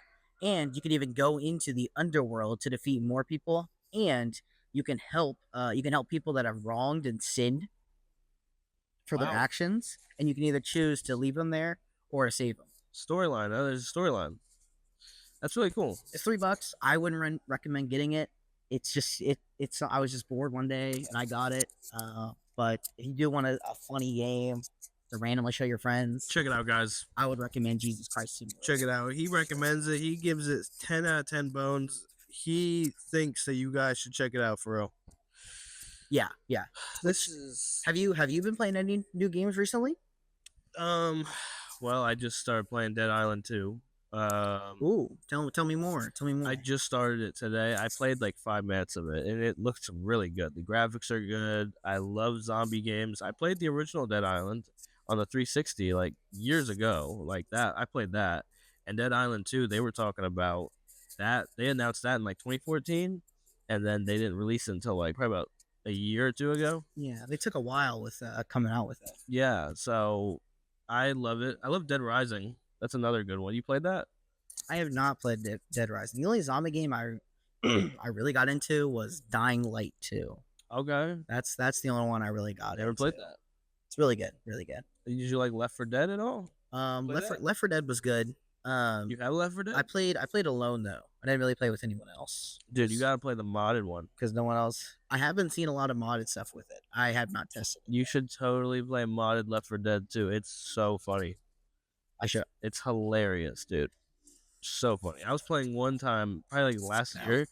Speaker 2: And you can even go into the underworld to defeat more people, and you can help people that have wronged and sinned for their actions, and you can either choose to leave them there or to save them.
Speaker 1: Storyline. There's a storyline. That's really cool.
Speaker 2: It's $3. I wouldn't recommend getting it. It's just it's. I was just bored one day and I got it. But if you do want a funny game to randomly show your friends,
Speaker 1: check it out, guys.
Speaker 2: I would recommend Jesus Christ Simulator.
Speaker 1: Check it out. He recommends it. He gives it 10 out of 10 bones. He thinks that you guys should check it out for real.
Speaker 2: Yeah. Have you been playing any new games recently?
Speaker 1: Well, I just started playing Dead Island 2.
Speaker 2: Ooh, tell me more.
Speaker 1: I just started it today. I played like 5 minutes of it, and it looks really good. The graphics are good. I love zombie games. I played the original Dead Island on the 360 like years ago, like that. I played that, and Dead Island 2. They were talking about that. They announced that in like 2014, and then they didn't release it until like probably about a year or two ago.
Speaker 2: Yeah, they took a while with coming out with it.
Speaker 1: Yeah, so I love it. I love Dead Rising. That's another good one. You played that?
Speaker 2: I have not played Dead Rising. The only zombie game I really got into was Dying Light 2.
Speaker 1: Okay.
Speaker 2: That's the only one I really got into.
Speaker 1: Never played that.
Speaker 2: It's really good. Really good.
Speaker 1: Did you like Left 4 Dead at all?
Speaker 2: Left 4 Dead was good.
Speaker 1: You have Left 4 Dead?
Speaker 2: I played alone though. I didn't really play with anyone else.
Speaker 1: Dude, you gotta play the modded one.
Speaker 2: Because no one else. I haven't seen a lot of modded stuff with it. I have not tested it.
Speaker 1: You should totally play modded Left 4 Dead 2. It's so funny.
Speaker 2: I should.
Speaker 1: It's hilarious, dude. So funny. I was playing one time, probably like last year,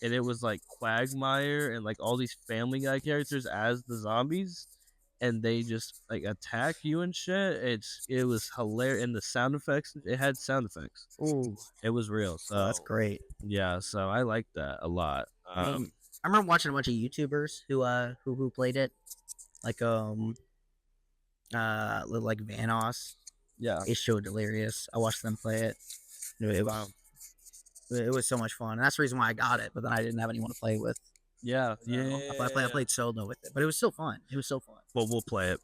Speaker 1: and it was like Quagmire and like all these Family Guy characters as the zombies, and they just like attack you and shit. It was hilarious, and the sound effects, it had sound effects.
Speaker 2: Ooh,
Speaker 1: It was real. So
Speaker 2: that's great.
Speaker 1: yeah, so I like that a lot.
Speaker 2: I remember watching a bunch of YouTubers who played it, like like Vanoss.
Speaker 1: Yeah,
Speaker 2: It's so delirious. I watched them play it. It was so much fun. And that's the reason why I got it, but then I didn't have anyone to play with.
Speaker 1: yeah.
Speaker 2: I played solo with it, but it was still fun. It was so fun.
Speaker 1: Well, we'll play it.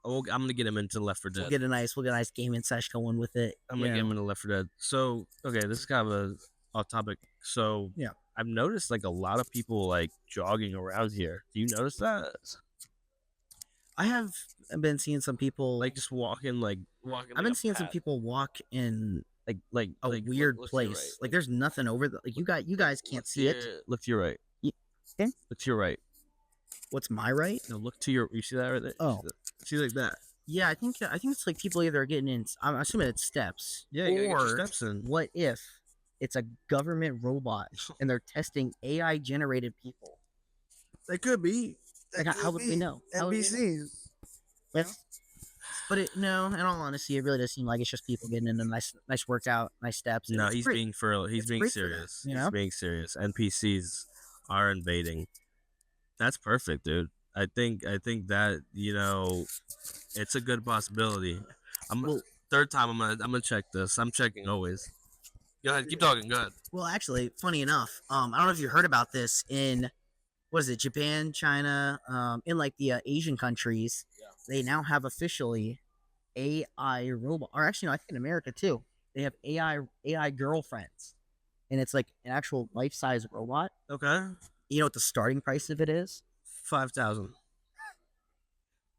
Speaker 1: I'm gonna get him into Left 4 Dead.
Speaker 2: We'll get a nice gaming session going with it.
Speaker 1: I'm gonna get him into Left 4 Dead. So okay, this is kind of a off topic. So
Speaker 2: yeah,
Speaker 1: I've noticed like a lot of people like jogging around here. Do you notice that?
Speaker 2: I have been seeing some people
Speaker 1: like just walking.
Speaker 2: I've been seeing some people walk in
Speaker 1: like
Speaker 2: a weird place.
Speaker 1: Right.
Speaker 2: Like there's nothing over the, like you guys can't see it.
Speaker 1: Look to your right.
Speaker 2: Okay.
Speaker 1: Look to your right.
Speaker 2: What's my right?
Speaker 1: No, look to your. You see that right there?
Speaker 2: Oh,
Speaker 1: see like that.
Speaker 2: Yeah, I think it's like people either are getting in. I'm assuming it's steps.
Speaker 1: Yeah, you gotta get your steps in.
Speaker 2: What if it's a government robot and they're testing AI generated people?
Speaker 1: They could be.
Speaker 2: How would we know?
Speaker 1: NPCs.
Speaker 2: But in all honesty, it really does seem like it's just people getting in a nice workout, nice steps.
Speaker 1: No, he's being serious.
Speaker 2: You know?
Speaker 1: He's being serious. NPCs are invading. That's perfect, dude. I think that it's a good possibility. Third time I'm gonna check this. I'm checking always. Go ahead, keep talking. Go ahead.
Speaker 2: Well, actually, funny enough, I don't know if you heard about this in Japan, China, in like the Asian countries. Yeah. They now have officially AI robot, or actually, no, I think in America too. They have AI girlfriends, and it's like an actual life size robot.
Speaker 1: Okay.
Speaker 2: You know what the starting price of it is?
Speaker 1: $5,000.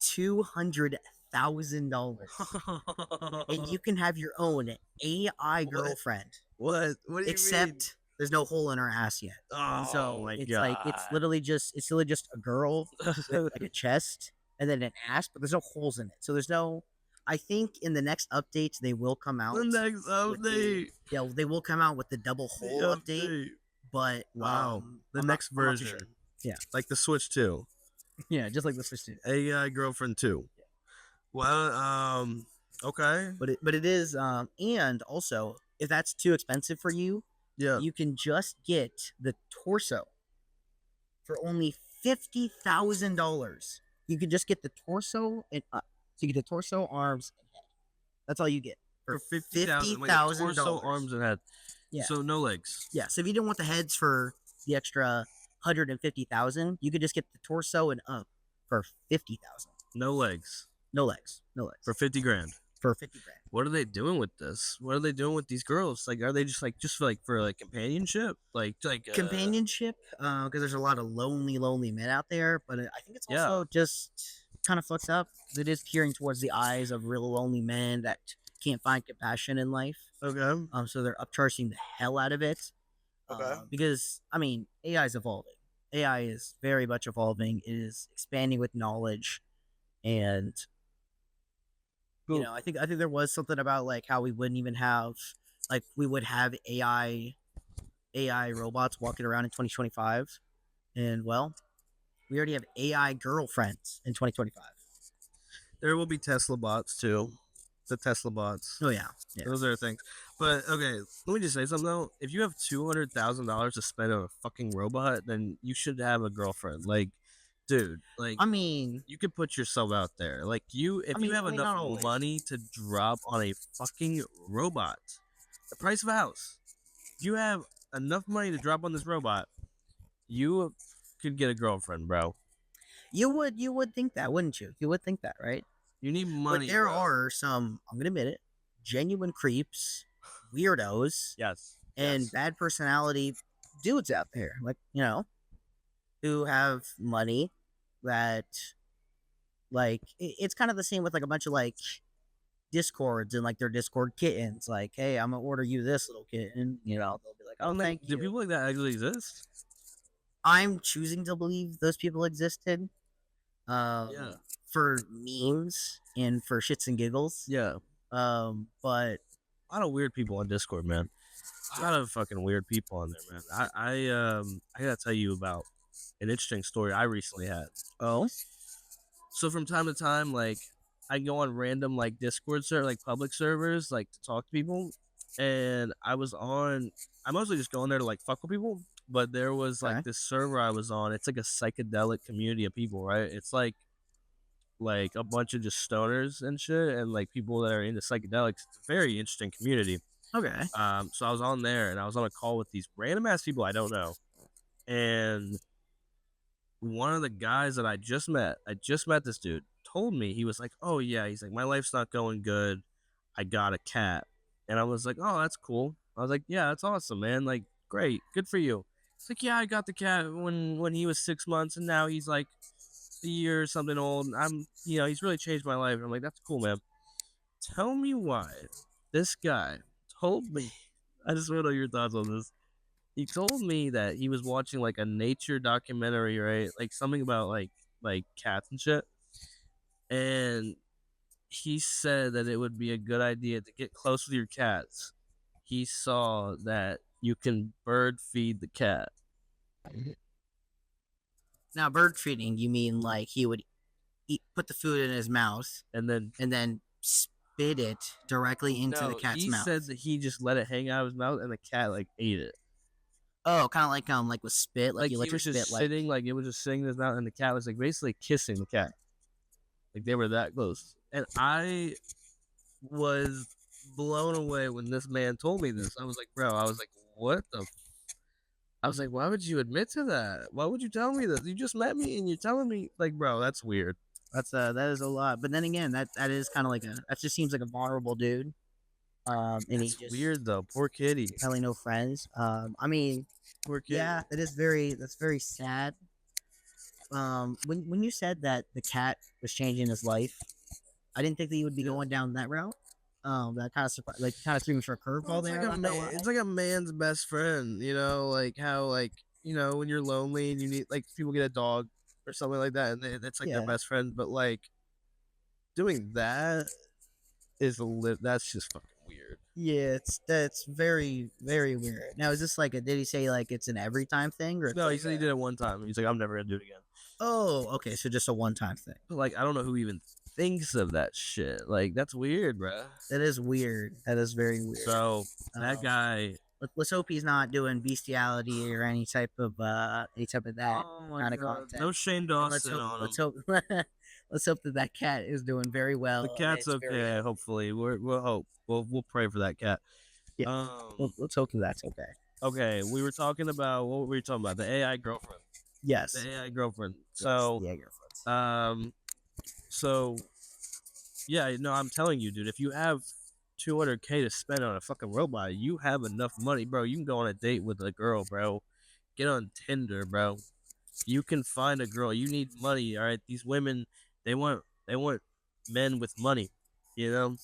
Speaker 2: $200,000, and you can have your own AI girlfriend.
Speaker 1: What do you
Speaker 2: mean? There's no hole in her ass yet.
Speaker 1: Oh, so my
Speaker 2: it's
Speaker 1: God.
Speaker 2: like it's literally just a girl with like a chest and then an ass, but there's no holes in it. So there's no. I think in the next updates they will come out.
Speaker 1: The next update.
Speaker 2: They will come out with the double hole update. But
Speaker 1: wow, the next version. Sure.
Speaker 2: Yeah,
Speaker 1: like the Switch 2.
Speaker 2: Yeah, just like the Switch 2.
Speaker 1: AI girlfriend 2. Yeah. Well, okay.
Speaker 2: But it is and also if that's too expensive for you,
Speaker 1: yeah,
Speaker 2: you can just get the torso for only $50,000. You can just get the torso and so you get the torso, arms, and head. That's all you get
Speaker 1: for $50,000. Torso, arms, and head. Yeah. So no legs.
Speaker 2: Yeah. So if you didn't want the heads for the extra $150,000, you could just get the torso and up for $50,000.
Speaker 1: No legs.
Speaker 2: No legs.
Speaker 1: For $50,000.
Speaker 2: For $50,000.
Speaker 1: What are they doing with this? What are they doing with these girls? Like, are they just for companionship? Like
Speaker 2: companionship? Because there's a lot of lonely men out there. But I think it's also just kind of fucks up. It is peering towards the eyes of real lonely men that can't find compassion in life.
Speaker 1: Okay.
Speaker 2: So they're upcharging the hell out of it. Okay. Because I mean, AI is evolving. AI is very much evolving. It is expanding with knowledge, and I think there was something about like how we wouldn't even have we would have AI robots walking around in 2025, and well, we already have AI girlfriends in 2025.
Speaker 1: There will be Tesla bots too. The Tesla bots.
Speaker 2: Oh yeah.
Speaker 1: Those are things. But okay, let me just say something though. If you have $200,000 to spend on a fucking robot, then you should have a girlfriend. Like, dude, I mean, you could put yourself out there. Like, if you have enough money to drop on a fucking robot, the price of a house. If you have enough money to drop on this robot, you could get a girlfriend, bro.
Speaker 2: You would think that, wouldn't you? You would think that, right?
Speaker 1: You need money.
Speaker 2: But there are some, I'm gonna admit it, genuine creeps, weirdos, and bad personality dudes out there, who have money that, it's kind of the same with a bunch of discords and their Discord kittens. Like, hey, I'm gonna order you this little kitten. They'll be like, oh, thank you.
Speaker 1: Do people like that actually exist?
Speaker 2: I'm choosing to believe those people existed. For memes and for shits and giggles.
Speaker 1: Yeah.
Speaker 2: But
Speaker 1: a lot of weird people on Discord, man. A lot of fucking weird people on there, man. I gotta tell you about an interesting story I recently had.
Speaker 2: Oh,
Speaker 1: So from time to time, like I go on random like Discord server, like public servers, like to talk to people. And I mostly just go in there to like fuck with people. But there was like
Speaker 2: okay.
Speaker 1: this server I was on. It's like a psychedelic community of people, right? It's like a bunch of just stoners and shit, and like people that are into psychedelics. It's a very interesting community.
Speaker 2: Okay.
Speaker 1: So I was on there and I was on a call with these random ass people I don't know, and one of the guys that I just met this dude, told me, he was like, "Oh yeah," he's like, "My life's not going good. I got a cat," and I was like, "Oh, that's cool." I was like, "Yeah, that's awesome, man. Like, great, good for you." It's like, "Yeah, I got the cat when he was 6 months, and now he's like a year or something old. And he's really changed my life." And I'm like, "That's cool, man. Tell me why this guy told me." I just want to know your thoughts on this. He told me that he was watching like a nature documentary, right? Like something about like cats and shit. And he said that it would be a good idea to get close with your cats. He saw that you can bird feed the cat.
Speaker 2: Now, bird feeding, you mean like he would put the food in his mouth
Speaker 1: And then
Speaker 2: and then spit it directly into the cat's
Speaker 1: he
Speaker 2: mouth?
Speaker 1: said that he just let it hang out of his mouth and the cat like ate it.
Speaker 2: Oh, kind of like with spit, like you let
Speaker 1: he
Speaker 2: your
Speaker 1: was just
Speaker 2: spit
Speaker 1: sitting, like it was just sitting in his mouth, and the cat was like basically kissing the cat. Like they were that close. And I was blown away when this man told me this. I was like, bro, I was like, what the? I was like, why would you admit to that? Why would you tell me this? You just met me and you're telling me, like, bro, that's weird.
Speaker 2: that is a lot. But then again, that is kind of like that just seems like a vulnerable dude. And
Speaker 1: It's
Speaker 2: he just
Speaker 1: weird though. Poor kitty.
Speaker 2: probably no friends. I mean,
Speaker 1: Poor kitty.
Speaker 2: yeah, that's very sad. When you said that the cat was changing his life, I didn't think that you would be going down that route. That kind of surprised, like kind of threw me for a curveball there.
Speaker 1: It's like a man's best friend, like how when you're lonely and you need like people get a dog or something like that, and it's like their
Speaker 2: Yeah.
Speaker 1: best friend. But like doing that that's just fucking weird.
Speaker 2: Yeah, that's very weird. Now, is this like did he say like it's an every time thing or?
Speaker 1: No, he said he did it one time. He's like, I'm never gonna do it again.
Speaker 2: Oh, okay, so just a one time thing.
Speaker 1: But like, I don't know who even thinks of that shit. Like, that's weird, bro.
Speaker 2: That is weird. That is very weird.
Speaker 1: So that guy.
Speaker 2: Let's hope he's not doing bestiality or any type of that kind of content.
Speaker 1: No Shane Dawson on him.
Speaker 2: Let's hope that cat is doing very well.
Speaker 1: The cat's okay. Hopefully, we'll hope. We'll pray for that cat.
Speaker 2: Yeah. Let's hope that's okay.
Speaker 1: Okay, we were talking about what were we talking about? The AI girlfriend.
Speaker 2: Yes.
Speaker 1: The AI girlfriend. So,
Speaker 2: yes, the AI girlfriend.
Speaker 1: So, yeah, no, I'm telling you, dude. If you have $200K to spend on a fucking robot, you have enough money, bro. You can go on a date with a girl, bro. Get on Tinder, bro. You can find a girl. You need money, all right? These women, they want men with money, you know.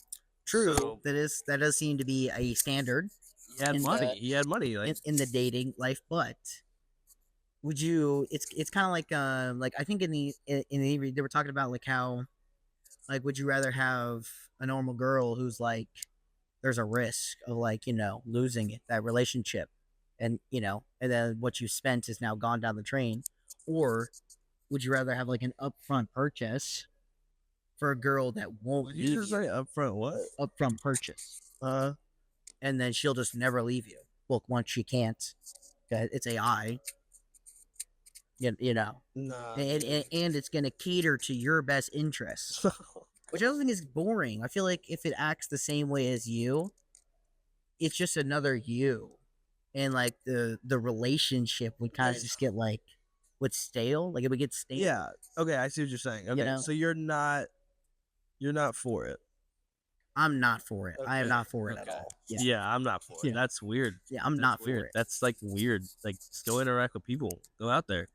Speaker 2: True. So, that does seem to be a standard.
Speaker 1: He had money. He had money, like
Speaker 2: in the dating life, but would you? It's kind of like I think in the they were talking about like how like would you rather have a normal girl who's like there's a risk of like losing it, that relationship, and and then what you spent is now gone down the drain, or would you rather have like an upfront purchase for a girl that won't leave you?
Speaker 1: Say upfront what?
Speaker 2: Upfront purchase. And then she'll just never leave you. Well, once she can't, it's AI. Nah. And it's gonna cater to your best interests, which I don't think is boring. I feel like if it acts the same way as you, it's just another you, and like the relationship would kind of just get like stale. Like it would get stale.
Speaker 1: Yeah. Okay, I see what you're saying. Okay, so you're not for it.
Speaker 2: I'm not for it. Okay. I am not for it at all.
Speaker 1: Yeah, I'm not for it. That's weird.
Speaker 2: Yeah, I'm not for it.
Speaker 1: That's like weird. Like, just go interact with people. Go out there.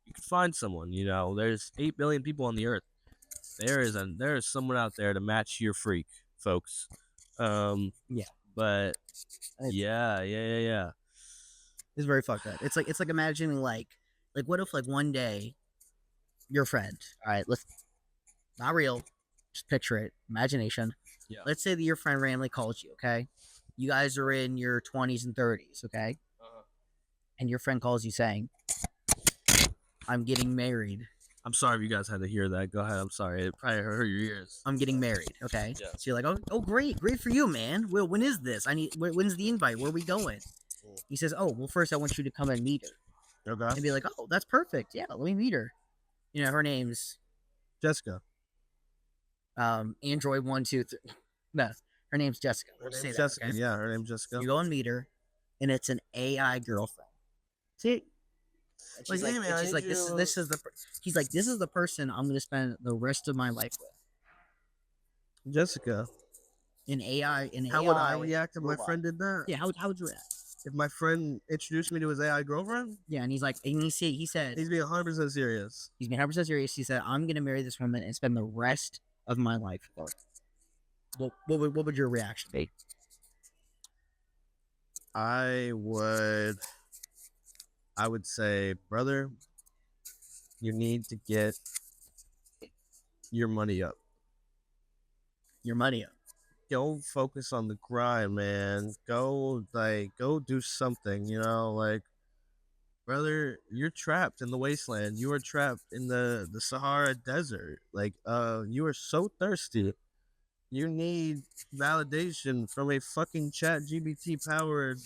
Speaker 1: You can find someone. There's 8 billion people on the earth. There is someone out there to match your freak, folks. Yeah. But yeah.
Speaker 2: It's very fucked up. It's like imagining like what if like one day your friend. All right, let's not real. Just picture it. Imagination.
Speaker 1: Yeah.
Speaker 2: Let's say that your friend randomly calls you, okay? you guys are in your 20s and 30s, okay? And your friend calls you saying, I'm getting married.
Speaker 1: I'm sorry if you guys had to hear that. Go ahead. I'm sorry. It probably hurt your ears.
Speaker 2: I'm getting married, okay?
Speaker 1: Yeah.
Speaker 2: So you're like, oh, great for you, man. Well, when is this? When's the invite? Where are we going? He says, oh, well, first I want you to come and meet her.
Speaker 1: Okay.
Speaker 2: And be like, oh, that's perfect. Yeah, let me meet her. You know, her name's
Speaker 1: Jessica.
Speaker 2: Android 123. No, her name's Jessica.
Speaker 1: Her
Speaker 2: We'll
Speaker 1: name's
Speaker 2: say that,
Speaker 1: Jessica.
Speaker 2: okay?
Speaker 1: Yeah, her name's Jessica.
Speaker 2: You go and meet her, and it's an AI girlfriend. See? And she's
Speaker 1: Like,
Speaker 2: like,
Speaker 1: hey, man,
Speaker 2: and she's
Speaker 1: I
Speaker 2: like,
Speaker 1: need
Speaker 2: this is the. He's like, this is the person I'm gonna spend the rest of my life with.
Speaker 1: Jessica.
Speaker 2: In AI.
Speaker 1: How would I react if my
Speaker 2: robot.
Speaker 1: friend did that?
Speaker 2: Yeah, how would you react?
Speaker 1: If my friend introduced me to his AI girlfriend?
Speaker 2: Yeah, and he's like, and he said,
Speaker 1: He's being 100% serious.
Speaker 2: he's being 100% serious. He said, I'm gonna marry this woman and spend the rest of my life with her. What would your reaction be?
Speaker 1: I would say, brother, you need to get your money up.
Speaker 2: Your money up.
Speaker 1: Go focus on the grind, man. Go do something, you know, like, brother, you're trapped in the wasteland. You are trapped in the Sahara Desert. Like, you are so thirsty. You need validation from a fucking chat GBT powered.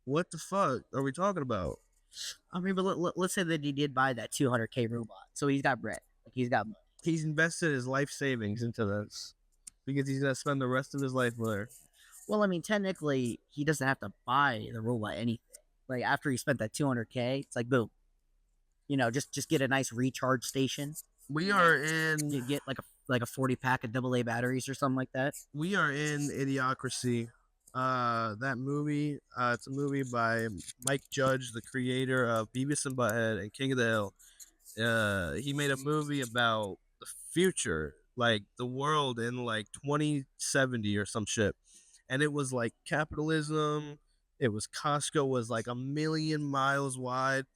Speaker 1: What the fuck are we talking about?
Speaker 2: I mean, but let's say that he did buy that 200K robot, so he's got bread. Like, he's got money.
Speaker 1: He's invested his life savings into this because he's gonna spend the rest of his life with her.
Speaker 2: Well, I mean, technically, he doesn't have to buy the robot anything. Like, after he spent that 200K, it's like, boom. You know, just get a nice recharge station.
Speaker 1: We are in.
Speaker 2: You get like a 40 pack of AA batteries or something like that.
Speaker 1: We are in Idiocracy. That movie. It's a movie by Mike Judge, the creator of Beavis and Butthead and King of the Hill. He made a movie about the future, like the world in like 2070 or some shit, and it was like capitalism. It was Costco was like 1,000,000 miles wide,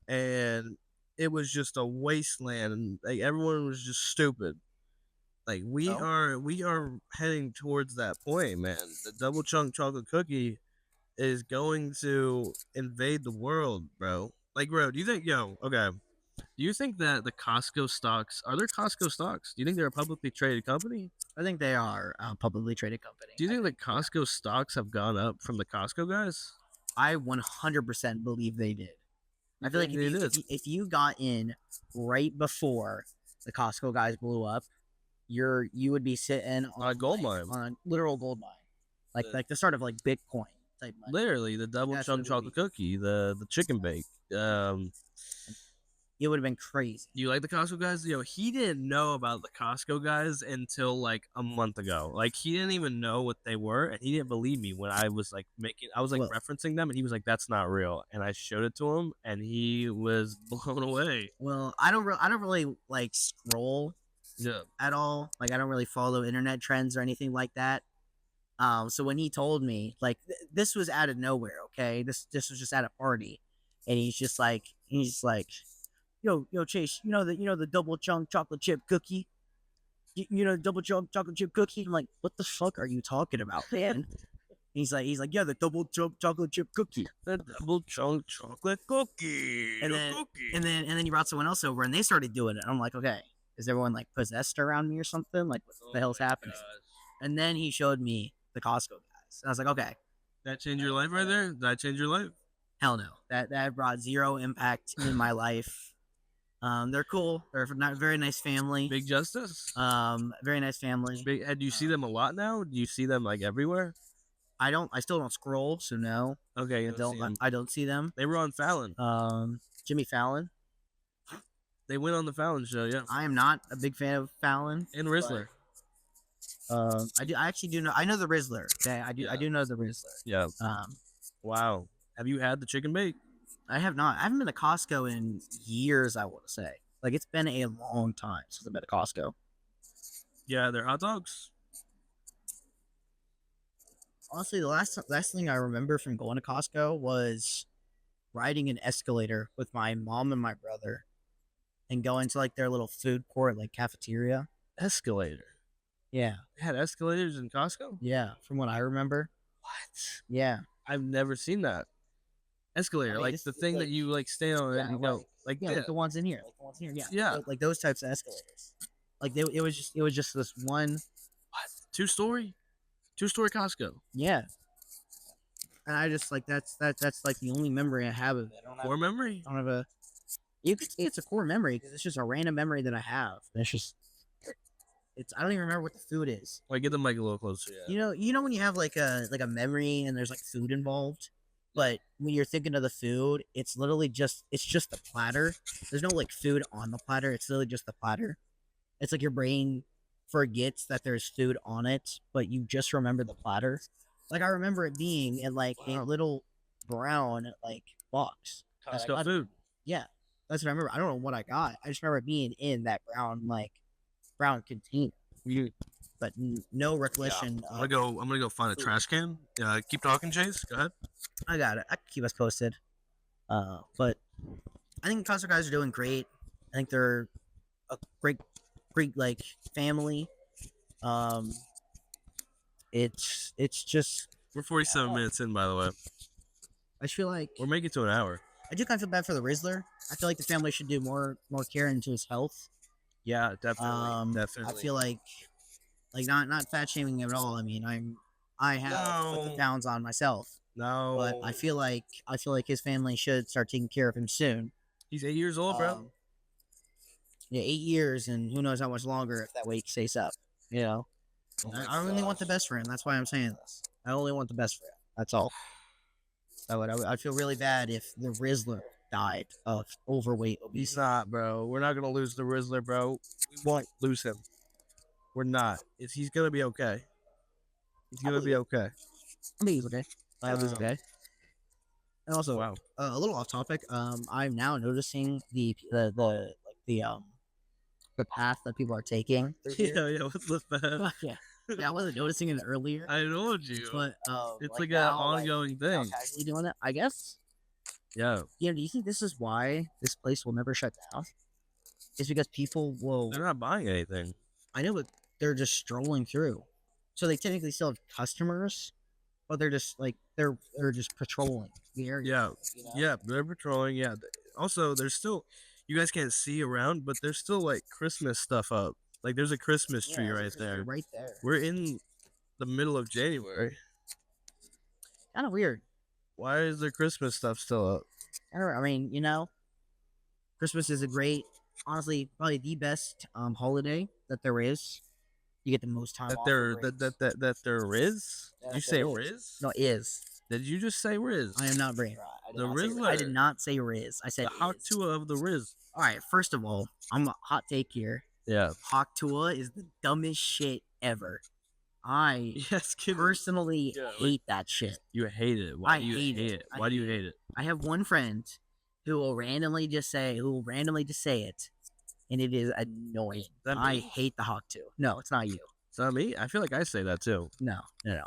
Speaker 1: and it was just a wasteland, and like everyone was just stupid. Like we are heading towards that point, man. The double chunk chocolate cookie is going to invade the world, bro. Like, bro, do you think, okay. Do you think that the Costco stocks, are there Costco stocks? Do you think they're a publicly traded company?
Speaker 2: I think they are a publicly traded company.
Speaker 1: Do you think the Costco stocks have gone up from the Costco guys?
Speaker 2: I 100% believe they did. I feel like if you got in right before the Costco guys blew up, you would be sitting on
Speaker 1: a gold mine,
Speaker 2: on a literal gold mine, like the start of like Bitcoin type money.
Speaker 1: Literally, the double chunk chocolate cookie, the chicken bake.
Speaker 2: It would have been crazy.
Speaker 1: You like the Costco guys? He didn't know about the Costco guys until like a month ago. Like, he didn't even know what they were, and he didn't believe me when I was like referencing them, and he was like, "That's not real." And I showed it to him, and he was blown away.
Speaker 2: Well, I don't really like scroll at all. Like, I don't really follow internet trends or anything like that. So when he told me, like, this was out of nowhere, okay? This was just at a party, and he's just like, yo, Chase, you know the double chunk chocolate chip cookie? You know, double chunk chocolate chip cookie? I'm like, what the fuck are you talking about, man? He's like, yeah, the double chunk chocolate chip cookie.
Speaker 1: The double chunk chocolate cookie.
Speaker 2: And then he brought someone else over, and they started doing it. I'm like, okay, is everyone like possessed around me or something? Like, what the hell's happening? Gosh. And then he showed me the Costco guys, and I was like, okay,
Speaker 1: that changed your life right there. Did that change your life?
Speaker 2: Hell no. That brought zero impact in my life. They're cool. They're not very nice family.
Speaker 1: Big Justice.
Speaker 2: Very nice family.
Speaker 1: Do you see them a lot now? Do you see them like everywhere?
Speaker 2: I still don't scroll, so no.
Speaker 1: Okay,
Speaker 2: I don't see them.
Speaker 1: They were on Fallon.
Speaker 2: Jimmy Fallon.
Speaker 1: They went on the Fallon show. Yeah.
Speaker 2: I am not a big fan of Fallon
Speaker 1: and Rizzler.
Speaker 2: I actually do know. I know the Rizzler. Okay, I do. Yeah. I do know the Rizzler.
Speaker 1: Yeah. Wow. Have you had the chicken bake?
Speaker 2: I have not. I haven't been to Costco in years, I want to say. Like, it's been a long time since I've been to Costco.
Speaker 1: Yeah, they're hot dogs.
Speaker 2: Honestly, the last thing I remember from going to Costco was riding an escalator with my mom and my brother and going to, like, their little food court, like, cafeteria.
Speaker 1: Escalator?
Speaker 2: Yeah.
Speaker 1: They had escalators in Costco?
Speaker 2: Yeah, from what I remember.
Speaker 1: What?
Speaker 2: Yeah.
Speaker 1: I've never seen that escalator.
Speaker 2: I mean,
Speaker 1: Like
Speaker 2: this
Speaker 1: the
Speaker 2: is,
Speaker 1: thing
Speaker 2: like,
Speaker 1: that you like stand on and you go like
Speaker 2: yeah, like the ones in here, yeah,
Speaker 1: Yeah.
Speaker 2: like those types of escalators. Like it was just this one,
Speaker 1: What? Two-story Costco.
Speaker 2: yeah. And I just like that's like the only memory I have of it.
Speaker 1: Core memory.
Speaker 2: I don't have a. You could say it's a core memory because it's just a random memory that I have. It's just, I don't even remember what the food is.
Speaker 1: Like get the mic a little closer. Yeah.
Speaker 2: You know when you have like a memory and there's like food involved, but when you're thinking of the food, it's literally just the platter. There's no like food on the platter. It's literally just the platter. It's like your brain forgets that there's food on it, but you just remember the platter. Like I remember it being in like a little brown like box.
Speaker 1: Costco food.
Speaker 2: Yeah, that's what I remember. I don't know what I got. I just remember it being in that brown container. But no recollection.
Speaker 1: Yeah. I'm gonna go find a trash can. Keep talking, Chase. Go ahead.
Speaker 2: I got it. I can keep us posted. But I think Costco guys are doing great. I think they're a great like family. It's just
Speaker 1: We're 47 minutes in, by the way.
Speaker 2: I feel like
Speaker 1: We're making it to an hour.
Speaker 2: I do kind of feel bad for the Rizzler. I feel like the family should do more care into his health.
Speaker 1: Yeah, definitely.
Speaker 2: I feel like not fat shaming him at all. I mean, I have put the downs on myself.
Speaker 1: No,
Speaker 2: but I feel like his family should start taking care of him soon.
Speaker 1: He's 8 years old, bro.
Speaker 2: Yeah, 8 years, and who knows how much longer if that weight stays up. You know, I really want the best for him. That's why I'm saying this. I only want the best for him. That's all. I feel really bad if the Rizzler died of overweight obesity.
Speaker 1: He's not, bro. We're not gonna lose the Rizzler, bro. We won't lose him. We're not. He's gonna be okay. He's gonna be okay.
Speaker 2: I mean, he's okay. I hope he's okay. And also,
Speaker 1: wow.
Speaker 2: A little off topic. I'm now noticing the path that people are taking.
Speaker 1: Yeah. What's the path?
Speaker 2: Yeah, I wasn't noticing it earlier.
Speaker 1: I told you,
Speaker 2: but
Speaker 1: it's like an ongoing thing.
Speaker 2: Casually doing it, I guess.
Speaker 1: Yeah.
Speaker 2: You know, do you think this is why this place will never shut down? It's because people will.
Speaker 1: They're not buying anything.
Speaker 2: I know, but they're just strolling through, so they technically still have customers, but they're just like they're just patrolling the area.
Speaker 1: Yeah,
Speaker 2: you know?
Speaker 1: Yeah, they're patrolling. Yeah. Also, there's still, you guys can't see around, but there's still like Christmas stuff up. Like there's a Christmas tree right there.
Speaker 2: Right there.
Speaker 1: We're in the middle of January.
Speaker 2: Kind of weird.
Speaker 1: Why is there Christmas stuff still up?
Speaker 2: I mean, you know, Christmas is a great, honestly, probably the best holiday that there is. You get the most time
Speaker 1: That
Speaker 2: off.
Speaker 1: that there is? Did you say Riz?
Speaker 2: No, is.
Speaker 1: Did you just say Riz?
Speaker 2: I am not brain.
Speaker 1: The Rizzler.
Speaker 2: I did not say Riz. I said
Speaker 1: the Hawk Tua of the Riz.
Speaker 2: All right, first of all, I'm a hot take here.
Speaker 1: Yeah.
Speaker 2: Hawk Tua is the dumbest shit ever. I personally hate that shit.
Speaker 1: You hate it. Why do you hate it? Why do you hate it?
Speaker 2: I have one friend who will randomly just say it, and it is annoying. I hate the Hawk Tua. No, it's not you.
Speaker 1: It's not me. I feel like I say that too.
Speaker 2: No.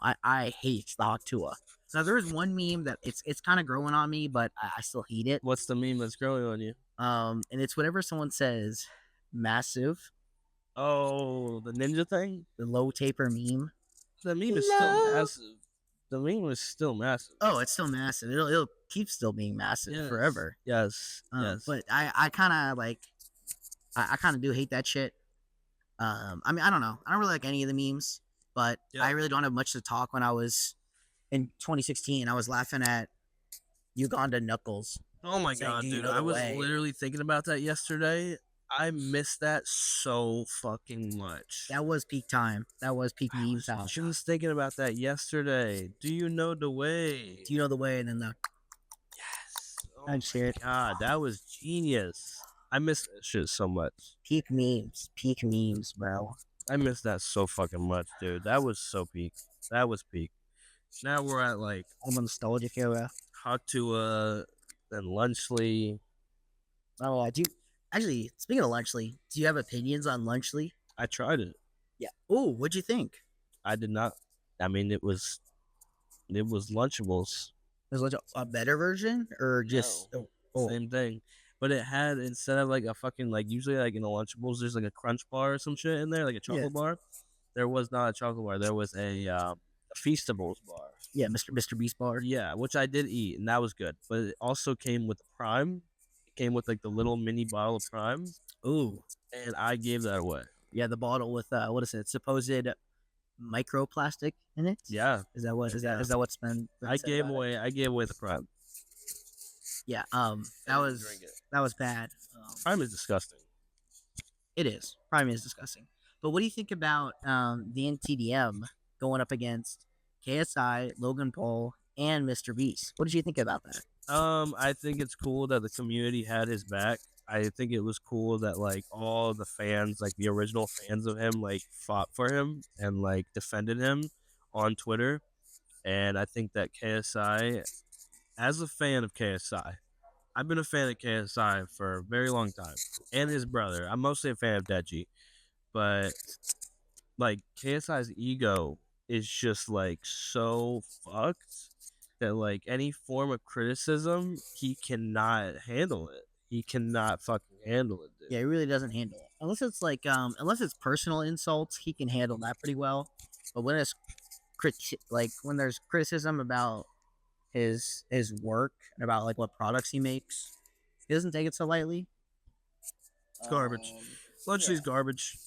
Speaker 2: I hate the Hawk Tua. Now there is one meme that it's kind of growing on me, but I still hate it.
Speaker 1: What's the meme that's growing on you?
Speaker 2: And it's whenever someone says massive.
Speaker 1: Oh, the ninja thing?
Speaker 2: The low taper meme.
Speaker 1: The meme is still massive. The meme is still massive.
Speaker 2: Oh, it's still massive. It'll keep still being massive forever.
Speaker 1: Yes.
Speaker 2: But I kind of like, I kind of do hate that shit. I mean, I don't know. I don't really like any of the memes, but I really don't have much to talk. When I was in 2016, I was laughing at Uganda Knuckles.
Speaker 1: Oh my god, dude! I was literally thinking about that yesterday. I missed that so fucking much.
Speaker 2: That was peak time. That was peak meme time.
Speaker 1: I was thinking about that yesterday. Do you know the way?
Speaker 2: Do you know the way? And then the
Speaker 1: yes. Oh
Speaker 2: I'm scared.
Speaker 1: God, that was genius. I miss that shit so much.
Speaker 2: Peak memes, bro.
Speaker 1: I miss that so fucking much, dude. That was so peak. That was peak. Now we're at like
Speaker 2: I'm nostalgic era.
Speaker 1: Hawk Tua, then Lunchly.
Speaker 2: Oh, I do. Actually, speaking of Lunchly, do you have opinions on Lunchly?
Speaker 1: I tried it.
Speaker 2: Yeah. Oh, what'd you think?
Speaker 1: I did not. I mean, it was Lunchables.
Speaker 2: Was it a better version or just
Speaker 1: same thing? But it had, instead of like a fucking, like usually like in the Lunchables, there's like a Crunch bar or some shit in there, like a chocolate bar. There was not a chocolate bar. There was a Feastables bar.
Speaker 2: Yeah, Mr. Beast bar.
Speaker 1: Yeah, which I did eat, and that was good. But it also came with Prime. It came with like the little mini bottle of Prime,
Speaker 2: Ooh,
Speaker 1: and I gave that away.
Speaker 2: yeah, the bottle with what is it? Supposed microplastic in it.
Speaker 1: Yeah,
Speaker 2: Is that what is that?
Speaker 1: Yeah.
Speaker 2: Is that what's been
Speaker 1: I
Speaker 2: said
Speaker 1: gave
Speaker 2: about it?
Speaker 1: away. I gave away the Prime.
Speaker 2: Yeah.
Speaker 1: I didn't drink it.
Speaker 2: That was bad.
Speaker 1: Prime is disgusting.
Speaker 2: It is. Prime is disgusting. But what do you think about the NTDM going up against KSI, Logan Paul, and Mr. Beast? What did you think about that?
Speaker 1: I think it's cool that the community had his back. I think it was cool that like all the fans, like the original fans of him, like fought for him and like defended him on Twitter. And I think that KSI, as a fan of KSI, I've been a fan of KSI for a very long time, and his brother. I'm mostly a fan of Deji, but like KSI's ego is just like so fucked that like any form of criticism, he cannot handle it. He cannot fucking handle it, dude.
Speaker 2: Yeah, he really doesn't handle it. Unless it's like unless it's personal insults, he can handle that pretty well. But when it's when there's criticism about his work and about like what products he makes, he doesn't take it so lightly.
Speaker 1: It's garbage. Lunchly's garbage.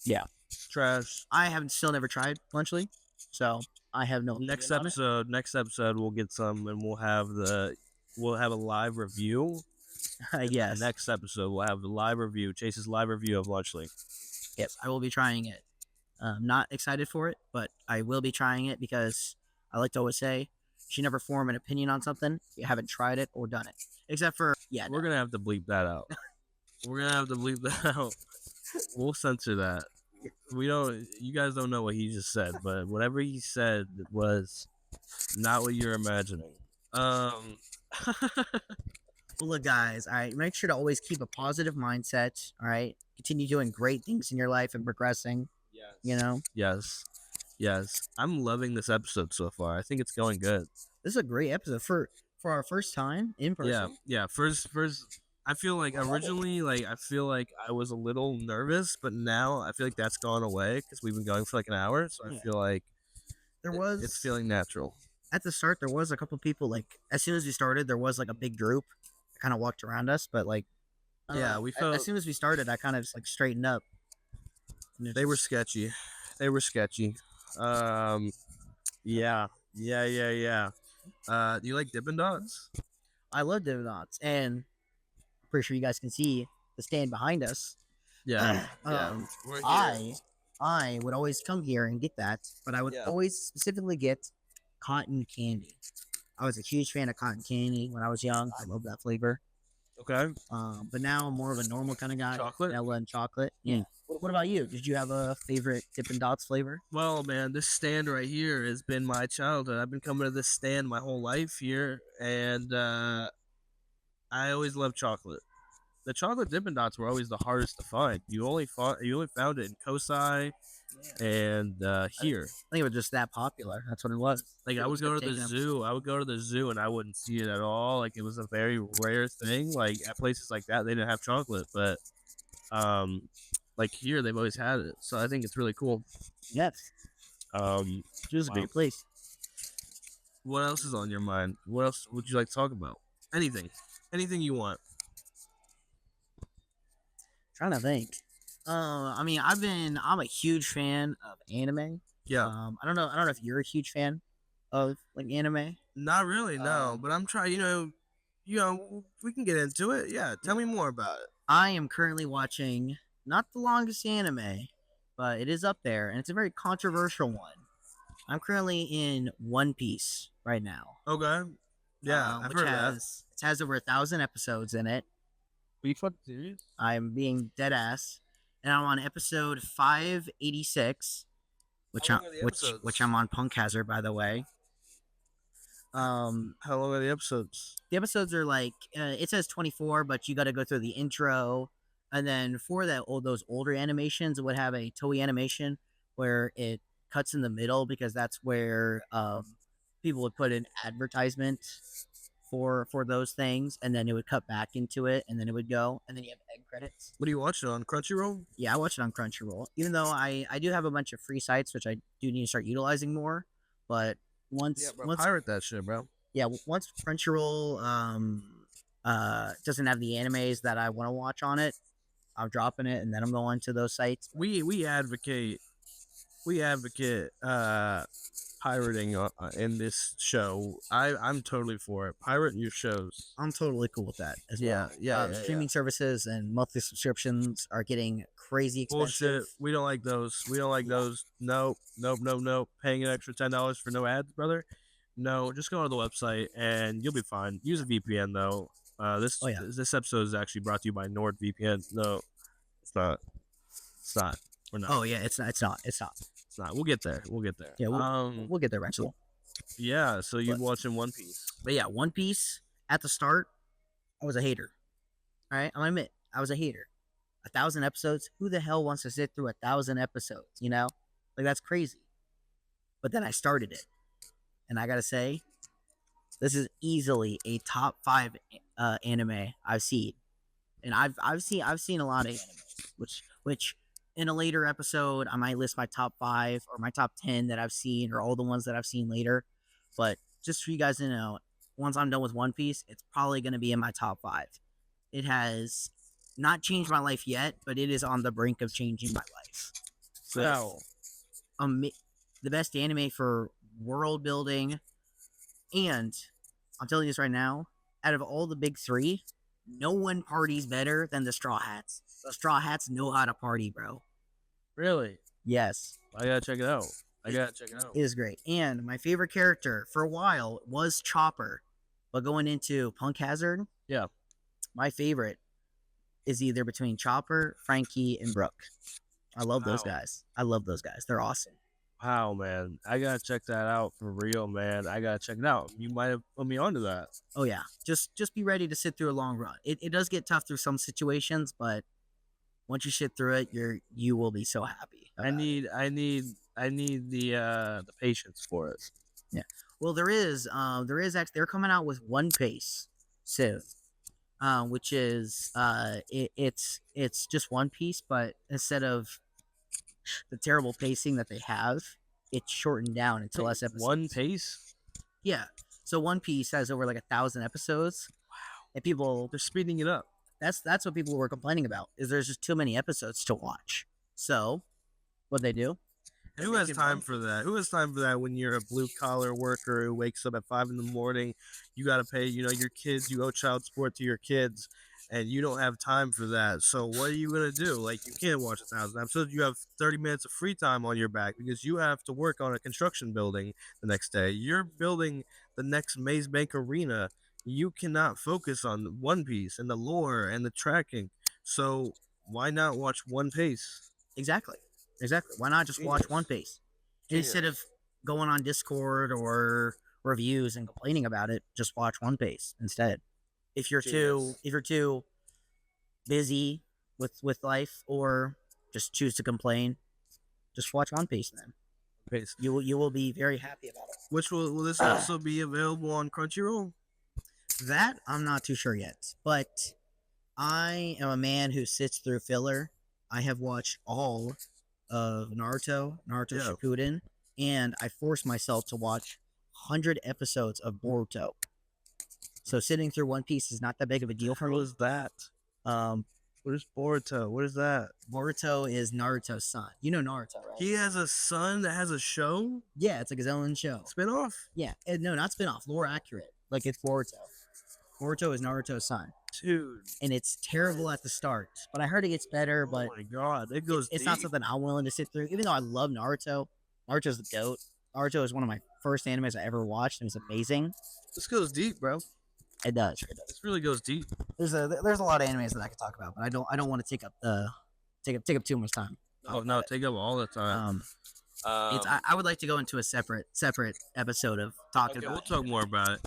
Speaker 2: Yeah.
Speaker 1: Trash.
Speaker 2: I haven't still never tried Lunchly, so I have no.
Speaker 1: Next
Speaker 2: opinion on it.
Speaker 1: episode we'll get some and we'll have a live review.
Speaker 2: Yes.
Speaker 1: Next episode we'll have the live review, Chase's live review of Lunchly.
Speaker 2: Yes, I will be trying it. Not excited for it, but I will be trying it because I like to always say, you should never form an opinion on something if you haven't tried it or done it. Except for,
Speaker 1: We're gonna have to bleep that out. We're gonna have to bleep that out. We'll censor that. You guys don't know what he just said, but whatever he said was not what you're imagining.
Speaker 2: Well, look, guys, all right, make sure to always keep a positive mindset, all right? Continue doing great things in your life and progressing,
Speaker 1: Yes.
Speaker 2: you know?
Speaker 1: Yes. I'm loving this episode so far. I think it's going good.
Speaker 2: This is a great episode for our first time in person.
Speaker 1: Yeah. First. I feel like originally, I feel like I was a little nervous, but now I feel like that's gone away because we've been going for like an hour. So I feel like it's feeling natural.
Speaker 2: At the start, there was a couple people, like, as soon as we started, there was like a big group that kind of walked around us, but like,
Speaker 1: we felt
Speaker 2: as soon as we started, I kind of just like straightened up.
Speaker 1: They were sketchy. Yeah. Do you like Dippin' Dots?
Speaker 2: I love Dippin' Dots, and I'm pretty sure you guys can see the stand behind us.
Speaker 1: Yeah. We're here.
Speaker 2: I would always come here and get that, but I would always specifically get cotton candy. I was a huge fan of cotton candy when I was young. I love that flavor.
Speaker 1: Okay.
Speaker 2: But now I'm more of a normal kind of guy.
Speaker 1: Chocolate?
Speaker 2: Vanilla and chocolate. Yeah. What about you? Did you have a favorite Dippin' Dots flavor?
Speaker 1: Well, man, this stand right here has been my childhood. I've been coming to this stand my whole life here, and I always loved chocolate. The chocolate Dippin' Dots were always the hardest to find. You only found it in Kosai and here.
Speaker 2: I think it was just that popular. That's what it was.
Speaker 1: Like I would go to the zoo. I would go to the zoo and I wouldn't see it at all. Like it was a very rare thing. Like at places like that, they didn't have chocolate, but like here they've always had it. So I think it's really cool.
Speaker 2: Yes.
Speaker 1: Just
Speaker 2: a great place.
Speaker 1: What else is on your mind? What else would you like to talk about? Anything you want.
Speaker 2: Trying to think. I mean, I'm a huge fan of anime.
Speaker 1: Yeah.
Speaker 2: I don't know if you're a huge fan of like anime.
Speaker 1: Not really, no. But I'm trying. You know, we can get into it. Yeah. Tell me more about it.
Speaker 2: I am currently watching not the longest anime, but it is up there, and it's a very controversial one. I'm currently in One Piece right now.
Speaker 1: Okay. Yeah, I've heard that.
Speaker 2: It has over 1,000 episodes in it.
Speaker 1: Are you fucking serious?
Speaker 2: I'm being dead ass, and I'm on episode 586, which I'm on Punk Hazard, by the way.
Speaker 1: How long are the episodes?
Speaker 2: The episodes are like it says 24, but you got to go through the intro, and then for those older animations, it would have a Toei animation where it cuts in the middle because that's where people would put an advertisement for those things, and then it would cut back into it, and then it would go, and then you have egg credits.
Speaker 1: What do you watch it on? Crunchyroll?
Speaker 2: Yeah, I watch it on Crunchyroll. Even though I do have a bunch of free sites, which I do need to start utilizing more. But once
Speaker 1: pirate that shit, bro.
Speaker 2: once Crunchyroll doesn't have the animes that I want to watch on it, I'm dropping it and then I'm going to those sites.
Speaker 1: We advocate pirating in this show. I'm totally for it. Pirate your shows.
Speaker 2: I'm totally cool with that as well. Streaming services and monthly subscriptions are getting crazy expensive.
Speaker 1: Bullshit. We don't like those. Nope. Paying an extra $10 for no ads, brother. No, just go to the website and you'll be fine. Use a VPN though. This episode is actually brought to you by NordVPN. No, it's not. It's not. We're not.
Speaker 2: Oh yeah, it's not.
Speaker 1: It's not. We'll get there.
Speaker 2: Yeah, we'll get there eventually.
Speaker 1: Yeah. So you're watching One Piece.
Speaker 2: But yeah, One Piece at the start, I was a hater. All right, I'll admit, I was a hater. 1,000 episodes. Who the hell wants to sit through 1,000 episodes? You know, like that's crazy. But then I started it, and I gotta say, this is easily a top 5 anime I've seen, and I've seen a lot of animes, which in a later episode I might list my top 5 or my top 10 that I've seen, or all the ones that I've seen later. But just for you guys to know, once I'm done with One Piece, it's probably going to be in my top 5. It has not changed my life yet, but it is on the brink of changing my life.
Speaker 1: So,
Speaker 2: the best anime for world building, and I'm telling you this right now, out of all the big 3, no one parties better than the Straw Hats. The Straw Hats know how to party, bro.
Speaker 1: really?
Speaker 2: Yes.
Speaker 1: I gotta check it out.
Speaker 2: It is great. And my favorite character for a while was Chopper. But going into Punk Hazard,
Speaker 1: Yeah.
Speaker 2: my favorite is either between Chopper, Frankie, and Brooke. I love those
Speaker 1: Wow.
Speaker 2: guys. They're awesome.
Speaker 1: Wow, man. I gotta check that out for real, man. I gotta check it out. You might have put me onto that.
Speaker 2: Oh yeah. Just be ready to sit through a long run. It does get tough through some situations, but once you sit through it, you will be so happy.
Speaker 1: I need the patience for it.
Speaker 2: Yeah. Well, there is actually, they're coming out with One Piece soon, which is it's just One Piece, but instead of the terrible pacing that they have, it's shortened down into less episodes.
Speaker 1: One Piece?
Speaker 2: Yeah. So One Piece has over like 1,000 episodes. Wow. And people,
Speaker 1: they're speeding it up.
Speaker 2: That's what people were complaining about, is there's just too many episodes to watch. So what they do?
Speaker 1: Who has time for that? Who has time for that when you're a blue collar worker who wakes up at 5 a.m? You got to pay, your kids. You owe child support to your kids, and you don't have time for that. So what are you gonna do? Like, you can't watch 1,000 episodes. You have 30 minutes of free time on your back because you have to work on a construction building the next day. You're building the next Maze Bank Arena. You cannot focus on One Piece and the lore and the tracking. So why not watch One Piece?
Speaker 2: Exactly. Why not just watch One Piece instead of going on Discord or reviews and complaining about it? Just watch One Piece instead. If you're too busy with life, or just choose to complain, just watch One Piece then. You will be very happy about it.
Speaker 1: Which will this also be available on Crunchyroll?
Speaker 2: That I'm not too sure yet, but I am a man who sits through filler. I have watched all of Naruto Shippuden, and I forced myself to watch 100 episodes of Boruto. So sitting through One Piece is not that big of a deal for me.
Speaker 1: What is that? What is Boruto? What is that?
Speaker 2: Boruto is Naruto's son. You know Naruto, right?
Speaker 1: He has a son that has a show?
Speaker 2: Yeah, it's like his own show.
Speaker 1: Spin-off?
Speaker 2: Yeah. No, not spin-off. Lore accurate. Like, it's Boruto. Boruto is Naruto's son.
Speaker 1: Dude.
Speaker 2: And it's terrible at the start, but I heard it gets better. But
Speaker 1: oh my god, it goes
Speaker 2: it's
Speaker 1: deep.
Speaker 2: not something I'm willing to sit through. Even though I love Naruto. Naruto's the GOAT. Naruto is one of my first animes I ever watched. It was amazing.
Speaker 1: This goes deep, bro.
Speaker 2: It does.
Speaker 1: This really goes deep.
Speaker 2: There's a lot of animes that I could talk about, but I don't want to take up too much time.
Speaker 1: Oh no, take up all the time.
Speaker 2: I would like to go into a separate episode of talking about.
Speaker 1: We'll talk more about it.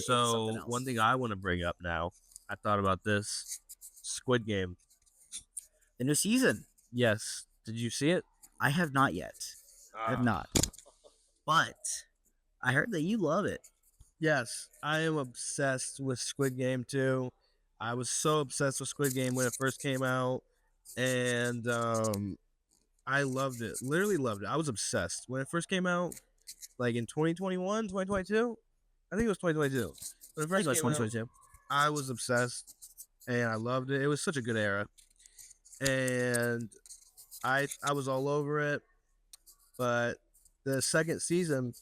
Speaker 1: So one thing I want to bring up now, I thought about this: Squid Game,
Speaker 2: the new season.
Speaker 1: Yes, did you see it?
Speaker 2: I have not yet. I have not, but I heard that you love it.
Speaker 1: Yes, I am obsessed with Squid Game too. I was so obsessed with Squid Game when it first came out, and I loved it. Literally loved it. I was obsessed when it first came out. like in 2021, 2022. I think it was 2022. When it
Speaker 2: I think
Speaker 1: first
Speaker 2: it was
Speaker 1: came out,
Speaker 2: 2022.
Speaker 1: I was obsessed and I loved it. It was such a good era, and I was all over it. But the second season,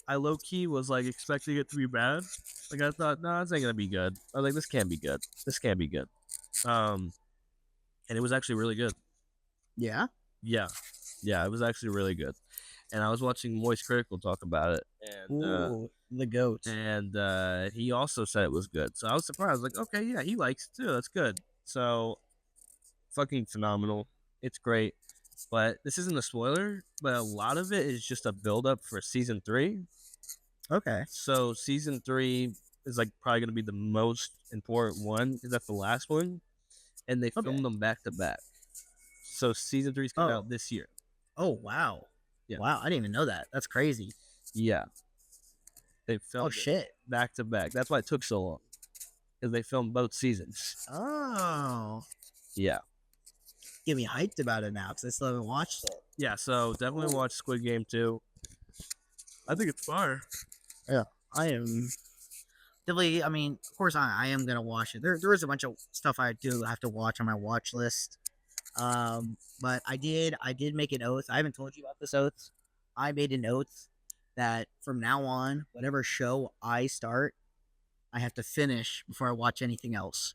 Speaker 1: I low key was like expecting it to be bad. Like I thought, no, this ain't gonna be good. I was like, this can't be good. This can't be good. And it was actually really good.
Speaker 2: Yeah.
Speaker 1: Yeah, yeah, it was actually really good. And I was watching Moist Critical talk about it, and
Speaker 2: Ooh, the goat.
Speaker 1: he also said it was good. So I was surprised. I was like, okay, yeah, he likes it too. That's good. So fucking phenomenal. It's great. But this isn't a spoiler, but a lot of it is just a build up for season 3.
Speaker 2: Okay.
Speaker 1: So season 3 is like probably gonna be the most important one because that's the last one, and they filmed them back to back. So season 3 is coming out this year.
Speaker 2: Oh wow.
Speaker 1: Yeah.
Speaker 2: Wow, I didn't even know that. That's crazy.
Speaker 1: Yeah, they filmed
Speaker 2: Oh shit.
Speaker 1: back to back. That's why it took so long because they filmed both seasons.
Speaker 2: Oh.
Speaker 1: Yeah,
Speaker 2: Get me hyped about it now because I still haven't watched it.
Speaker 1: yeah. So definitely watch Squid Game 2. I think it's fire.
Speaker 2: Yeah. I am definitely, I mean, of course I am gonna watch it. There is a bunch of stuff I do have to watch on my watch list. But I did make an oath. I haven't told you about this oath. I made an oath that from now on, whatever show I start, I have to finish before I watch anything else.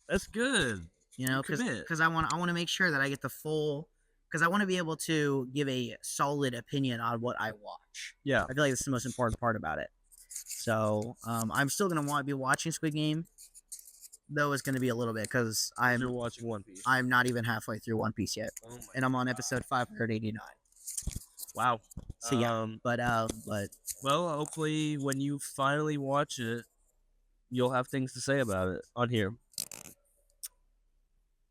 Speaker 1: That's good.
Speaker 2: You know, because I want to make sure that I get the full. Because I want to be able to give a solid opinion on what I watch.
Speaker 1: Yeah,
Speaker 2: I feel like that's the most important part about it. So I'm still gonna want to be watching Squid Game, though it's gonna be a little bit because
Speaker 1: you're watching One Piece.
Speaker 2: I'm not even halfway through One Piece yet, and I'm on episode 589.
Speaker 1: Wow.
Speaker 2: So yeah, but
Speaker 1: well, hopefully when you finally watch it, you'll have things to say about it on here.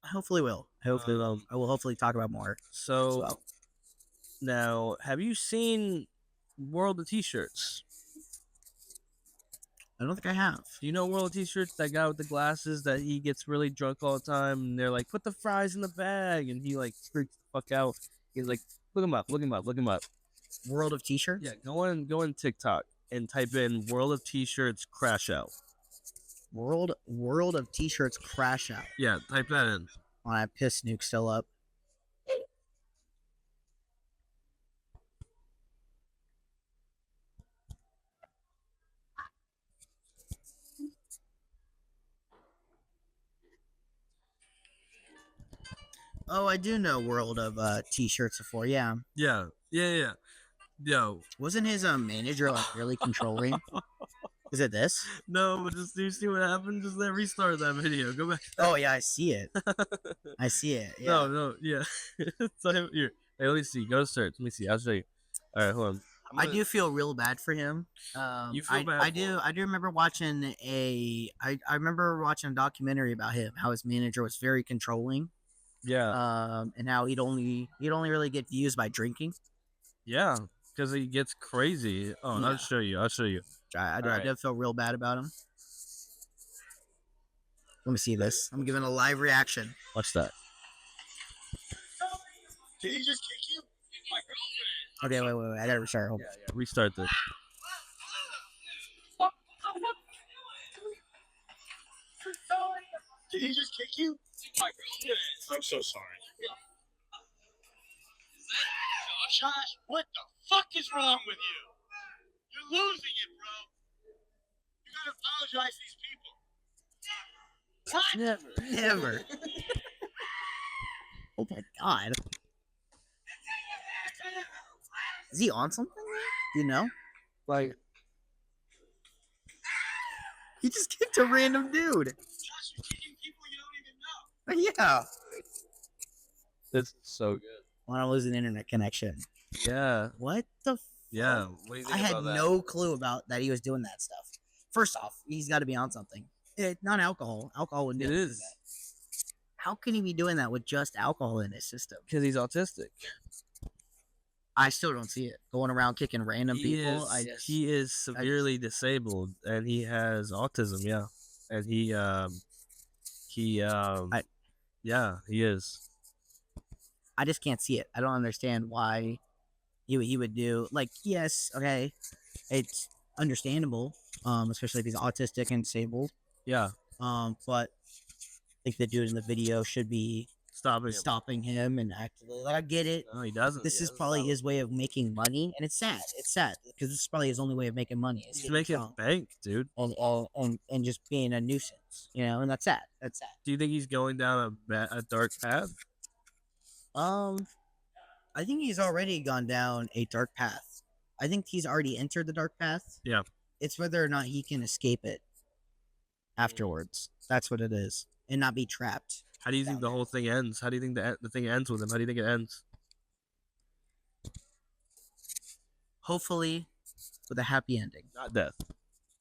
Speaker 2: hopefully will. Hopefully I will hopefully talk about more.
Speaker 1: So
Speaker 2: Well.
Speaker 1: now, have you seen World of T-shirts?
Speaker 2: I don't think I have.
Speaker 1: Do you know World of T-shirts? That guy with the glasses that he gets really drunk all the time, and they're like, "Put the fries in the bag," and he like freaks the fuck out. He's like, "Look him up, look him up, look him up."
Speaker 2: World of T-shirts.
Speaker 1: Yeah, go on TikTok and type in World of T-shirts crash out.
Speaker 2: World of T-shirts crash out.
Speaker 1: Yeah, type that in.
Speaker 2: Oh, I have Piss Nuke still up. Oh, I do know World of T-shirts before. Yeah.
Speaker 1: Yeah. Yo.
Speaker 2: Wasn't his manager like really controlling? Is it this?
Speaker 1: No, but just do you see what happened? Just restart that video. Go back.
Speaker 2: Oh yeah, I see it. I see it. Yeah.
Speaker 1: No, yeah. So here, hey, let me see. Go to search. Let me see. I'll show you. All right, hold on.
Speaker 2: I do feel real bad for him.
Speaker 1: You feel bad?
Speaker 2: I do remember watching I remember watching a documentary about him, how his manager was very controlling.
Speaker 1: Yeah.
Speaker 2: And how he'd only really get views by drinking.
Speaker 1: Yeah, because he gets crazy. Oh,
Speaker 2: Yeah.
Speaker 1: I'll show you.
Speaker 2: I
Speaker 1: Right.
Speaker 2: do feel real bad about him. Let me see this. I'm giving a live reaction.
Speaker 1: Watch that.
Speaker 3: Did he just kick you? My girlfriend.
Speaker 2: Okay, wait. I gotta restart. Hold on.
Speaker 1: Yeah. Restart this.
Speaker 3: Did he just kick you? My girlfriend. I'm so sorry. Josh, what the fuck is wrong with you? You're losing it, bro. You gotta apologize to these people. What?
Speaker 2: Never. Oh my god. Is he on something? Do you know?
Speaker 1: Like,
Speaker 2: He just kicked a random dude.
Speaker 3: Josh, you're kicking people you don't even know.
Speaker 2: Yeah.
Speaker 1: it's so good.
Speaker 2: When I lose an internet connection.
Speaker 1: Yeah.
Speaker 2: What the fuck?
Speaker 1: Yeah. What do you think
Speaker 2: I had
Speaker 1: about that?
Speaker 2: no clue about that he was doing that stuff. First off, he's got to be on something. Not alcohol. Alcohol wouldn't
Speaker 1: It
Speaker 2: do
Speaker 1: is.
Speaker 2: that. How can he be doing that with just alcohol in his system?
Speaker 1: Because he's autistic.
Speaker 2: I still don't see it. Going around kicking random people.
Speaker 1: He is severely disabled, and he has autism. Yeah, and he yeah, he is.
Speaker 2: I just can't see it. I don't understand why he would do. Like, yes, okay, it's understandable, especially if he's autistic and disabled.
Speaker 1: Yeah,
Speaker 2: But I think the dude in the video should be stopping him and actively. Like, I get it.
Speaker 1: No, he doesn't.
Speaker 2: This
Speaker 1: He
Speaker 2: is
Speaker 1: doesn't
Speaker 2: probably
Speaker 1: stop
Speaker 2: his way of making money, and it's sad. It's sad because this is probably his only way of making money. Is
Speaker 1: He's
Speaker 2: getting
Speaker 1: making
Speaker 2: drunk
Speaker 1: bank, dude.
Speaker 2: and just being a nuisance, and that's sad. That's sad.
Speaker 1: Do you think he's going down a dark path?
Speaker 2: I think he's already gone down a dark path. I think he's already entered the dark path.
Speaker 1: Yeah.
Speaker 2: It's whether or not he can escape it afterwards. That's what it is, and not be trapped.
Speaker 1: How do you think the whole thing ends? How do you think the thing ends with him? How do you think it ends?
Speaker 2: Hopefully, with a happy ending.
Speaker 1: Not death.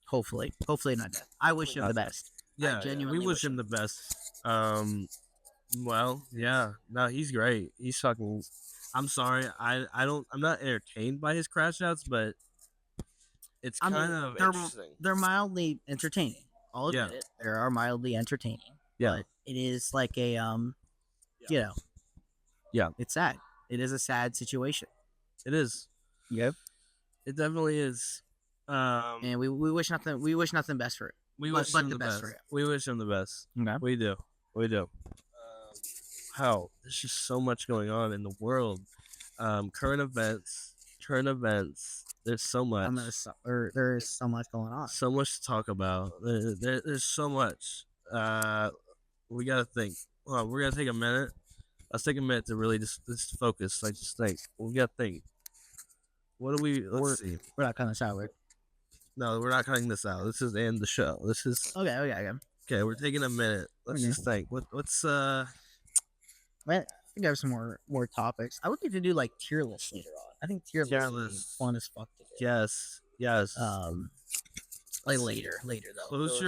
Speaker 2: Hopefully not death. I wish him the best.
Speaker 1: Yeah,
Speaker 2: I genuinely
Speaker 1: we wish him the best. Well, yeah. No, he's great. He's fucking. I'm sorry. I'm not entertained by his crash outs, but it's kind of interesting.
Speaker 2: They're mildly entertaining. I'll admit it. They are mildly entertaining.
Speaker 1: Yeah.
Speaker 2: But it is like a
Speaker 1: Yeah.
Speaker 2: It's sad. It is a sad situation.
Speaker 1: It is.
Speaker 2: Yep.
Speaker 1: It definitely is.
Speaker 2: And we wish nothing. We wish nothing best for it.
Speaker 1: We wish him the best.
Speaker 2: for him.
Speaker 1: We wish him the best.
Speaker 2: Okay.
Speaker 1: We do. How there's just so much going on in the world. Current events. There's so much.
Speaker 2: There is so much going on.
Speaker 1: So much to talk about. There's so much. We gotta think. Hold on, we're gonna take a minute. Let's take a minute to really just focus. Like, just think. We gotta think. What do we? Let's see.
Speaker 2: We're not cutting this out.
Speaker 1: No, we're not cutting this out. This is the end of the show. This is
Speaker 2: Okay.
Speaker 1: We're taking a minute. Let's just think. What's
Speaker 2: Man, I think I have some more topics. I would like to do like tier lists later on. I think tier lists would be fun as fuck to do.
Speaker 1: Yes.
Speaker 2: Like later though.
Speaker 1: Close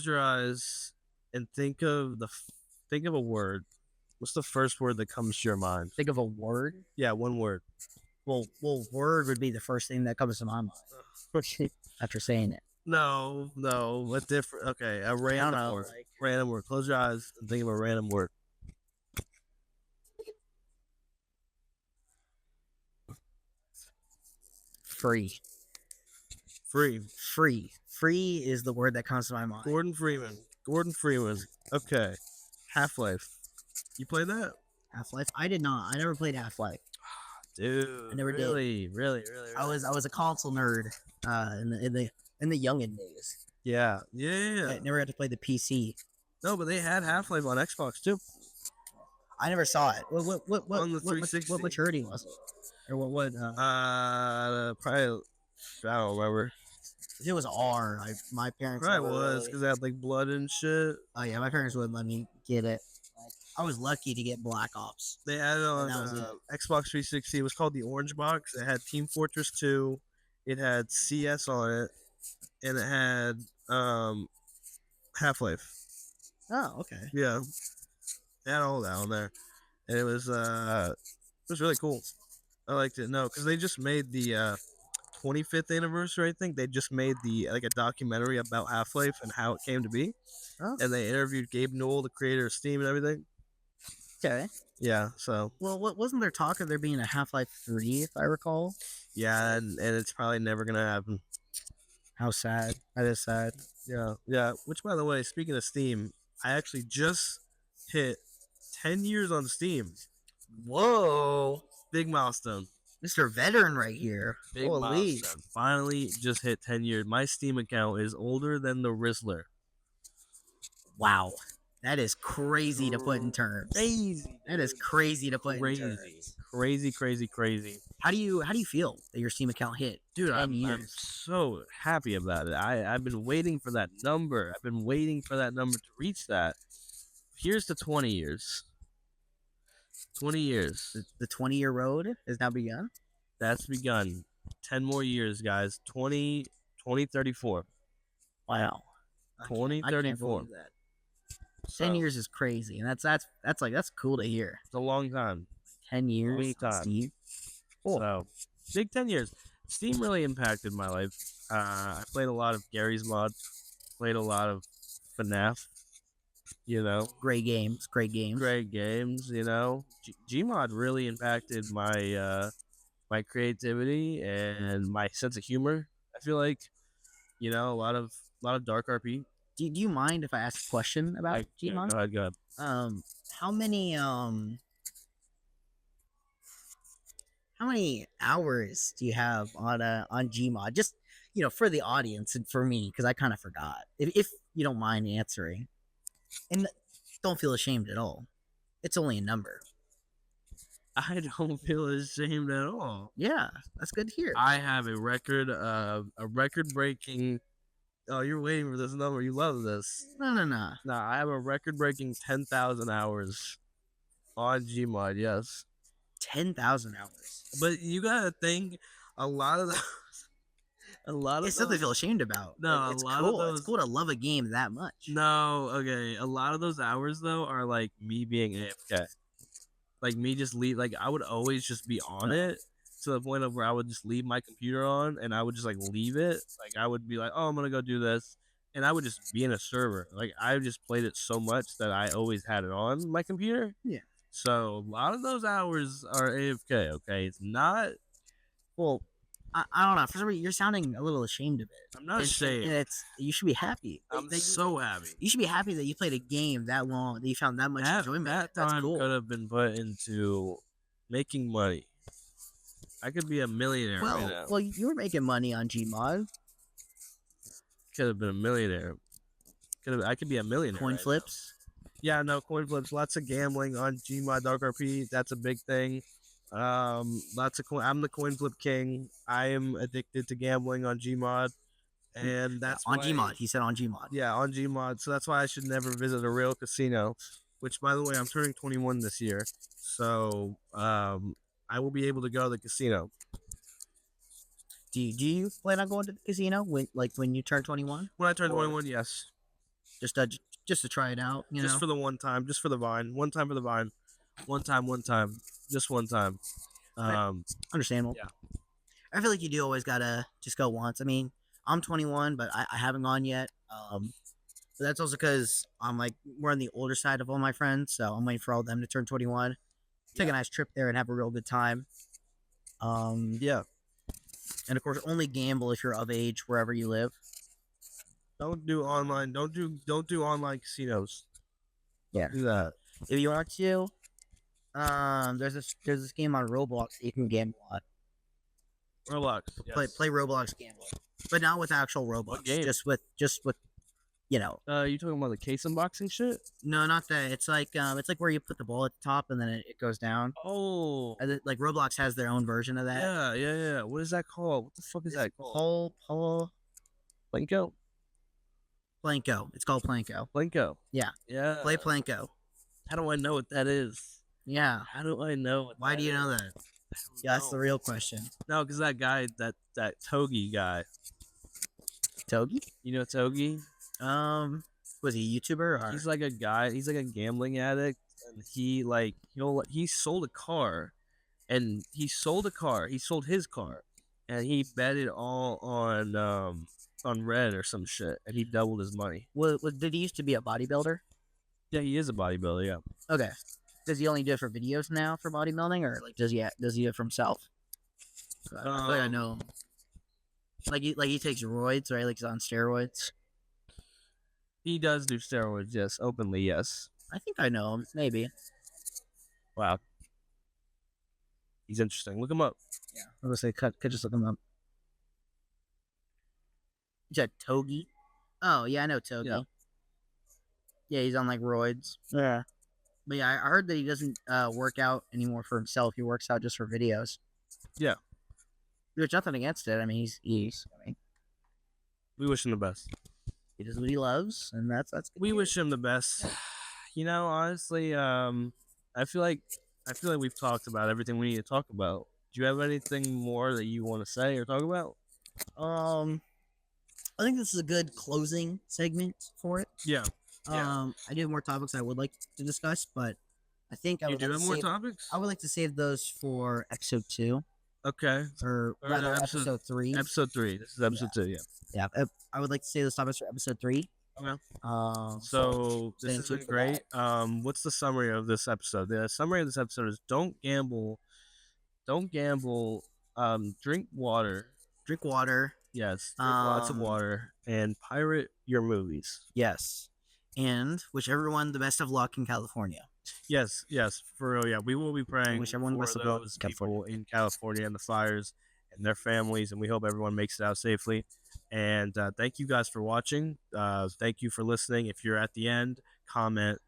Speaker 1: your eyes, and think of a word. What's the first word that comes to your mind?
Speaker 2: Think of a word.
Speaker 1: Yeah, one word.
Speaker 2: Well, word would be the first thing that comes to my mind after saying it.
Speaker 1: No. What different? Okay, a random word. Random word. Close your eyes and think of a random word.
Speaker 2: Free is the word that comes to my mind.
Speaker 1: Gordon Freeman. Okay. Half-Life. You played that?
Speaker 2: Half-Life? I did not. I never played Half-Life.
Speaker 1: Dude,
Speaker 2: I never did.
Speaker 1: Really.
Speaker 2: I was a console nerd in the youngin days.
Speaker 1: Yeah.
Speaker 2: I never had to play the PC.
Speaker 1: No, but they had Half-Life on Xbox too.
Speaker 2: I never saw it. What
Speaker 1: on the 360?
Speaker 2: What maturity was it? Or what?
Speaker 1: Probably. I don't remember.
Speaker 2: It was R. My parents.
Speaker 1: Probably was because they had like blood and shit.
Speaker 2: Oh yeah, my parents wouldn't let me get it. I was lucky to get Black Ops.
Speaker 1: They had it on Xbox 360. It was called the Orange Box. It had Team Fortress 2. It had CS on it, and it had Half-Life.
Speaker 2: Oh, okay.
Speaker 1: Yeah, they had all that on there, and it was really cool. I liked it. No, because they just made the 25th anniversary. I think they just made a documentary about Half-Life and how it came to be, and they interviewed Gabe Newell, the creator of Steam and everything.
Speaker 2: Okay.
Speaker 1: Yeah. So.
Speaker 2: Well, wasn't there talk of there being a Half-Life 3, if I recall?
Speaker 1: Yeah, and it's probably never gonna happen.
Speaker 2: How sad. That is sad.
Speaker 1: Yeah. Which, by the way, speaking of Steam, I actually just hit 10 years on Steam.
Speaker 2: Whoa.
Speaker 1: Big milestone.
Speaker 2: Mr. Veteran right here.
Speaker 1: Big milestone. Finally just hit 10 years. My Steam account is older than the Rizzler.
Speaker 2: Wow. That is crazy to put in terms.
Speaker 1: Crazy.
Speaker 2: That is crazy to put in terms.
Speaker 1: Crazy.
Speaker 2: How do you feel that your Steam account hit?
Speaker 1: Dude, I'm so happy about it. I've been waiting for that number. I've been waiting for that number to reach that. Here's to 20 years. 20 years.
Speaker 2: The 20-year road has now begun?
Speaker 1: That's begun. 10 more years, guys. 2034.
Speaker 2: Wow.
Speaker 1: 2034.
Speaker 2: 10 years is crazy, and that's cool to hear.
Speaker 1: It's a long time.
Speaker 2: 10 years.
Speaker 1: Steam. Cool. So, big 10 years. Steam really impacted my life. I played a lot of Gary's Mod. Played a lot of FNAF.
Speaker 2: Great games.
Speaker 1: Gmod really impacted my my creativity and my sense of humor. I feel like, a lot of dark RP.
Speaker 2: Do you mind if I ask a question about Gmod?
Speaker 1: Go ahead.
Speaker 2: How many hours do you have on Gmod? Just for the audience and for me, because I kind of forgot. If you don't mind answering, and don't feel ashamed at all. It's only a number.
Speaker 1: I don't feel ashamed at all.
Speaker 2: Yeah, that's good to hear.
Speaker 1: I have a record breaking. Oh, you're waiting for this number. You love this.
Speaker 2: No.
Speaker 1: No, I have a record breaking 10,000 hours on Gmod. Yes,
Speaker 2: 10,000 hours.
Speaker 1: but you gotta think a lot of those.
Speaker 2: It's something to feel ashamed about.
Speaker 1: No,
Speaker 2: it's
Speaker 1: a lot
Speaker 2: cool.
Speaker 1: of those.
Speaker 2: It's cool to love a game that much.
Speaker 1: No, okay. A lot of those hours though are like me being AFK. Like me just leave. Like I would always just be on it to the point of where I would just leave my computer on and I would just like leave it. Like I would be like, oh, I'm gonna go do this, and I would just be in a server. Like I just played it so much that I always had it on my computer.
Speaker 2: Yeah.
Speaker 1: So a lot of those hours are AFK. Okay, it's not.
Speaker 2: Well, I don't know. For some reason, you're sounding a little ashamed of it.
Speaker 1: I'm not ashamed.
Speaker 2: You should be happy.
Speaker 1: I'm so happy.
Speaker 2: You should be happy that you played a game that long, that you found that much enjoyment.
Speaker 1: That
Speaker 2: That's
Speaker 1: time
Speaker 2: cool.
Speaker 1: could have been put into making money. I could be a millionaire right now.
Speaker 2: Well, you were making money on Gmod.
Speaker 1: Could have been a millionaire. I could be a millionaire.
Speaker 2: Coin
Speaker 1: right
Speaker 2: flips.
Speaker 1: now. Yeah, no, coin flips. Lots of gambling on Gmod Dark RP. That's a big thing. Lots of coin. I'm the coin flip king. I am addicted to gambling on Gmod, and that's
Speaker 2: on
Speaker 1: why,
Speaker 2: Gmod. He said on Gmod.
Speaker 1: Yeah, on Gmod. So that's why I should never visit a real casino. Which, by the way, I'm turning 21 this year, so I will be able to go to the casino.
Speaker 2: Do you plan on going to the casino when you turn 21?
Speaker 1: When I turn 21, yes.
Speaker 2: Just to try it out,
Speaker 1: just for the one time, just for the vine, one time for the vine, one time, just one time.
Speaker 2: Understandable.
Speaker 1: Yeah.
Speaker 2: I feel like you do always gotta just go once. I mean, I'm 21, but I haven't gone yet. But that's also because we're on the older side of all my friends, so I'm waiting for all of them to turn 21. Take a nice trip there and have a real good time.
Speaker 1: Yeah.
Speaker 2: And of course, only gamble if you're of age wherever you live.
Speaker 1: Don't do online. Don't do online casinos.
Speaker 2: Yeah.
Speaker 1: Do that.
Speaker 2: If you want to, there's this game on Roblox that you can gamble on.
Speaker 1: Roblox. Yes.
Speaker 2: Play Roblox gambling, but not with actual Roblox.
Speaker 1: What game?
Speaker 2: Just with
Speaker 1: you talking about the case unboxing shit?
Speaker 2: No, not that. It's like where you put the ball at the top and then it goes down.
Speaker 1: Oh.
Speaker 2: And like Roblox has their own version of that.
Speaker 1: Yeah. What is that called? What the fuck is that called? Planko.
Speaker 2: Planko. It's called Planko.
Speaker 1: Planko.
Speaker 2: Yeah.
Speaker 1: Yeah.
Speaker 2: Play Planko.
Speaker 1: How do I know what that is?
Speaker 2: Yeah.
Speaker 1: How do I know?
Speaker 2: Why do you know that? Yeah, that's the real question.
Speaker 1: No, because that guy, that Togi guy.
Speaker 2: Togi?
Speaker 1: You know Togi?
Speaker 2: Was he a YouTuber? Or?
Speaker 1: He's like a guy. He's like a gambling addict, and he sold a car, and he sold his car, and he bet it all on red or some shit, and he doubled his money.
Speaker 2: Did he used to be a bodybuilder?
Speaker 1: Yeah, he is a bodybuilder. Yeah.
Speaker 2: Okay. Does he only do it for videos now for bodybuilding, or does he do it for himself? I feel like I know him. Like he takes roids, right? Like he's on steroids.
Speaker 1: He does do steroids, yes, openly, yes.
Speaker 2: I think I know him, maybe.
Speaker 1: Wow. He's interesting. Look him up.
Speaker 2: Yeah, I was gonna say, could just look him up. You said Togi? Oh yeah, I know Togi. Yeah, he's on roids. Yeah. But yeah, I heard that he doesn't work out anymore for himself. He works out just for videos.
Speaker 1: Yeah.
Speaker 2: There's nothing against it. I mean, we
Speaker 1: wish him the best.
Speaker 2: He does what he loves, and that's good.
Speaker 1: We wish him the best. Honestly, I feel like we've talked about everything we need to talk about. Do you have anything more that you want to say or talk about?
Speaker 2: I think this is a good closing segment for it.
Speaker 1: Yeah.
Speaker 2: I do have more topics I would like to discuss, but I think I would
Speaker 1: have more topics.
Speaker 2: I would like to save those for episode 2.
Speaker 1: Okay.
Speaker 2: Or rather, episode 3.
Speaker 1: Episode 3. This is episode 2. Yeah.
Speaker 2: Yeah. I would like to save those topics for episode 3.
Speaker 1: Okay. So this is great. What's the summary of this episode? The summary of this episode is don't gamble Drink water.
Speaker 2: Drink water.
Speaker 1: Yes, drink lots of water and pirate your movies.
Speaker 2: Yes. And wish everyone the best of luck in California.
Speaker 1: Yes, for real. Yeah, we will be praying
Speaker 2: wish everyone the
Speaker 1: for
Speaker 2: best of luck
Speaker 1: those
Speaker 2: in California.
Speaker 1: people in California and the fires and their families, and we hope everyone makes it out safely. And thank you guys for watching. Thank you for listening. If you're at the end, comment.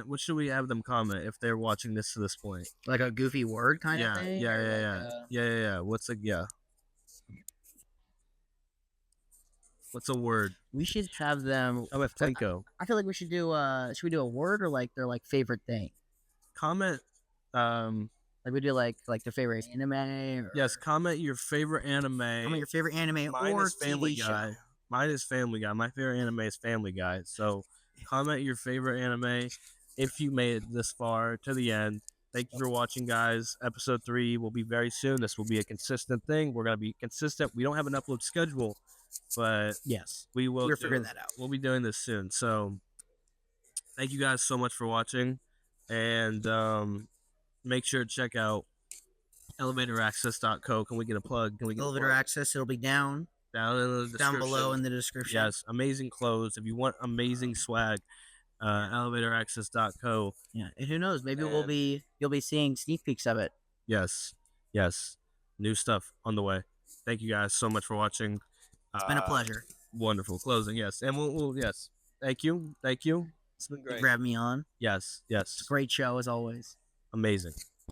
Speaker 1: What should we have them comment if they're watching this to this point?
Speaker 2: Like a goofy word kind of
Speaker 1: Yeah,
Speaker 2: thing?
Speaker 1: yeah. What's a word?
Speaker 2: We should have them.
Speaker 1: Oh, with Tenko.
Speaker 2: I feel like we should do a word or like their like favorite thing.
Speaker 1: Comment.
Speaker 2: Like we do like their favorite anime. Or,
Speaker 1: yes, comment your favorite anime.
Speaker 2: Comment your favorite anime
Speaker 1: Mine
Speaker 2: or
Speaker 1: is Family
Speaker 2: TV
Speaker 1: Guy.
Speaker 2: show.
Speaker 1: Mine is Family Guy. My favorite anime is Family Guy. So comment your favorite anime if you made it this far to the end. Thank you for watching, guys. Episode 3 will be very soon. This will be a consistent thing. We're going to be consistent. We don't have an upload schedule, but
Speaker 2: yes,
Speaker 1: we will.
Speaker 2: We're figuring that out.
Speaker 1: We'll be doing this soon. So thank you guys so much for watching. And make sure to check out elevatораccess.co. Can we get a plug?
Speaker 2: Elevator Access, it'll be down
Speaker 1: in the description.
Speaker 2: Down below in the description.
Speaker 1: Yes, amazing clothes. If you want amazing swag, elevatораccess.co.
Speaker 2: Yeah, and who knows? Maybe you'll be seeing sneak peeks of it.
Speaker 1: Yes. New stuff on the way. Thank you guys so much for watching.
Speaker 2: It's been a pleasure.
Speaker 1: Wonderful closing. Yes, and we'll yes. Thank you. It's been great.
Speaker 2: You grabbed me on.
Speaker 1: Yes.
Speaker 2: It's a great show as always.
Speaker 1: Amazing.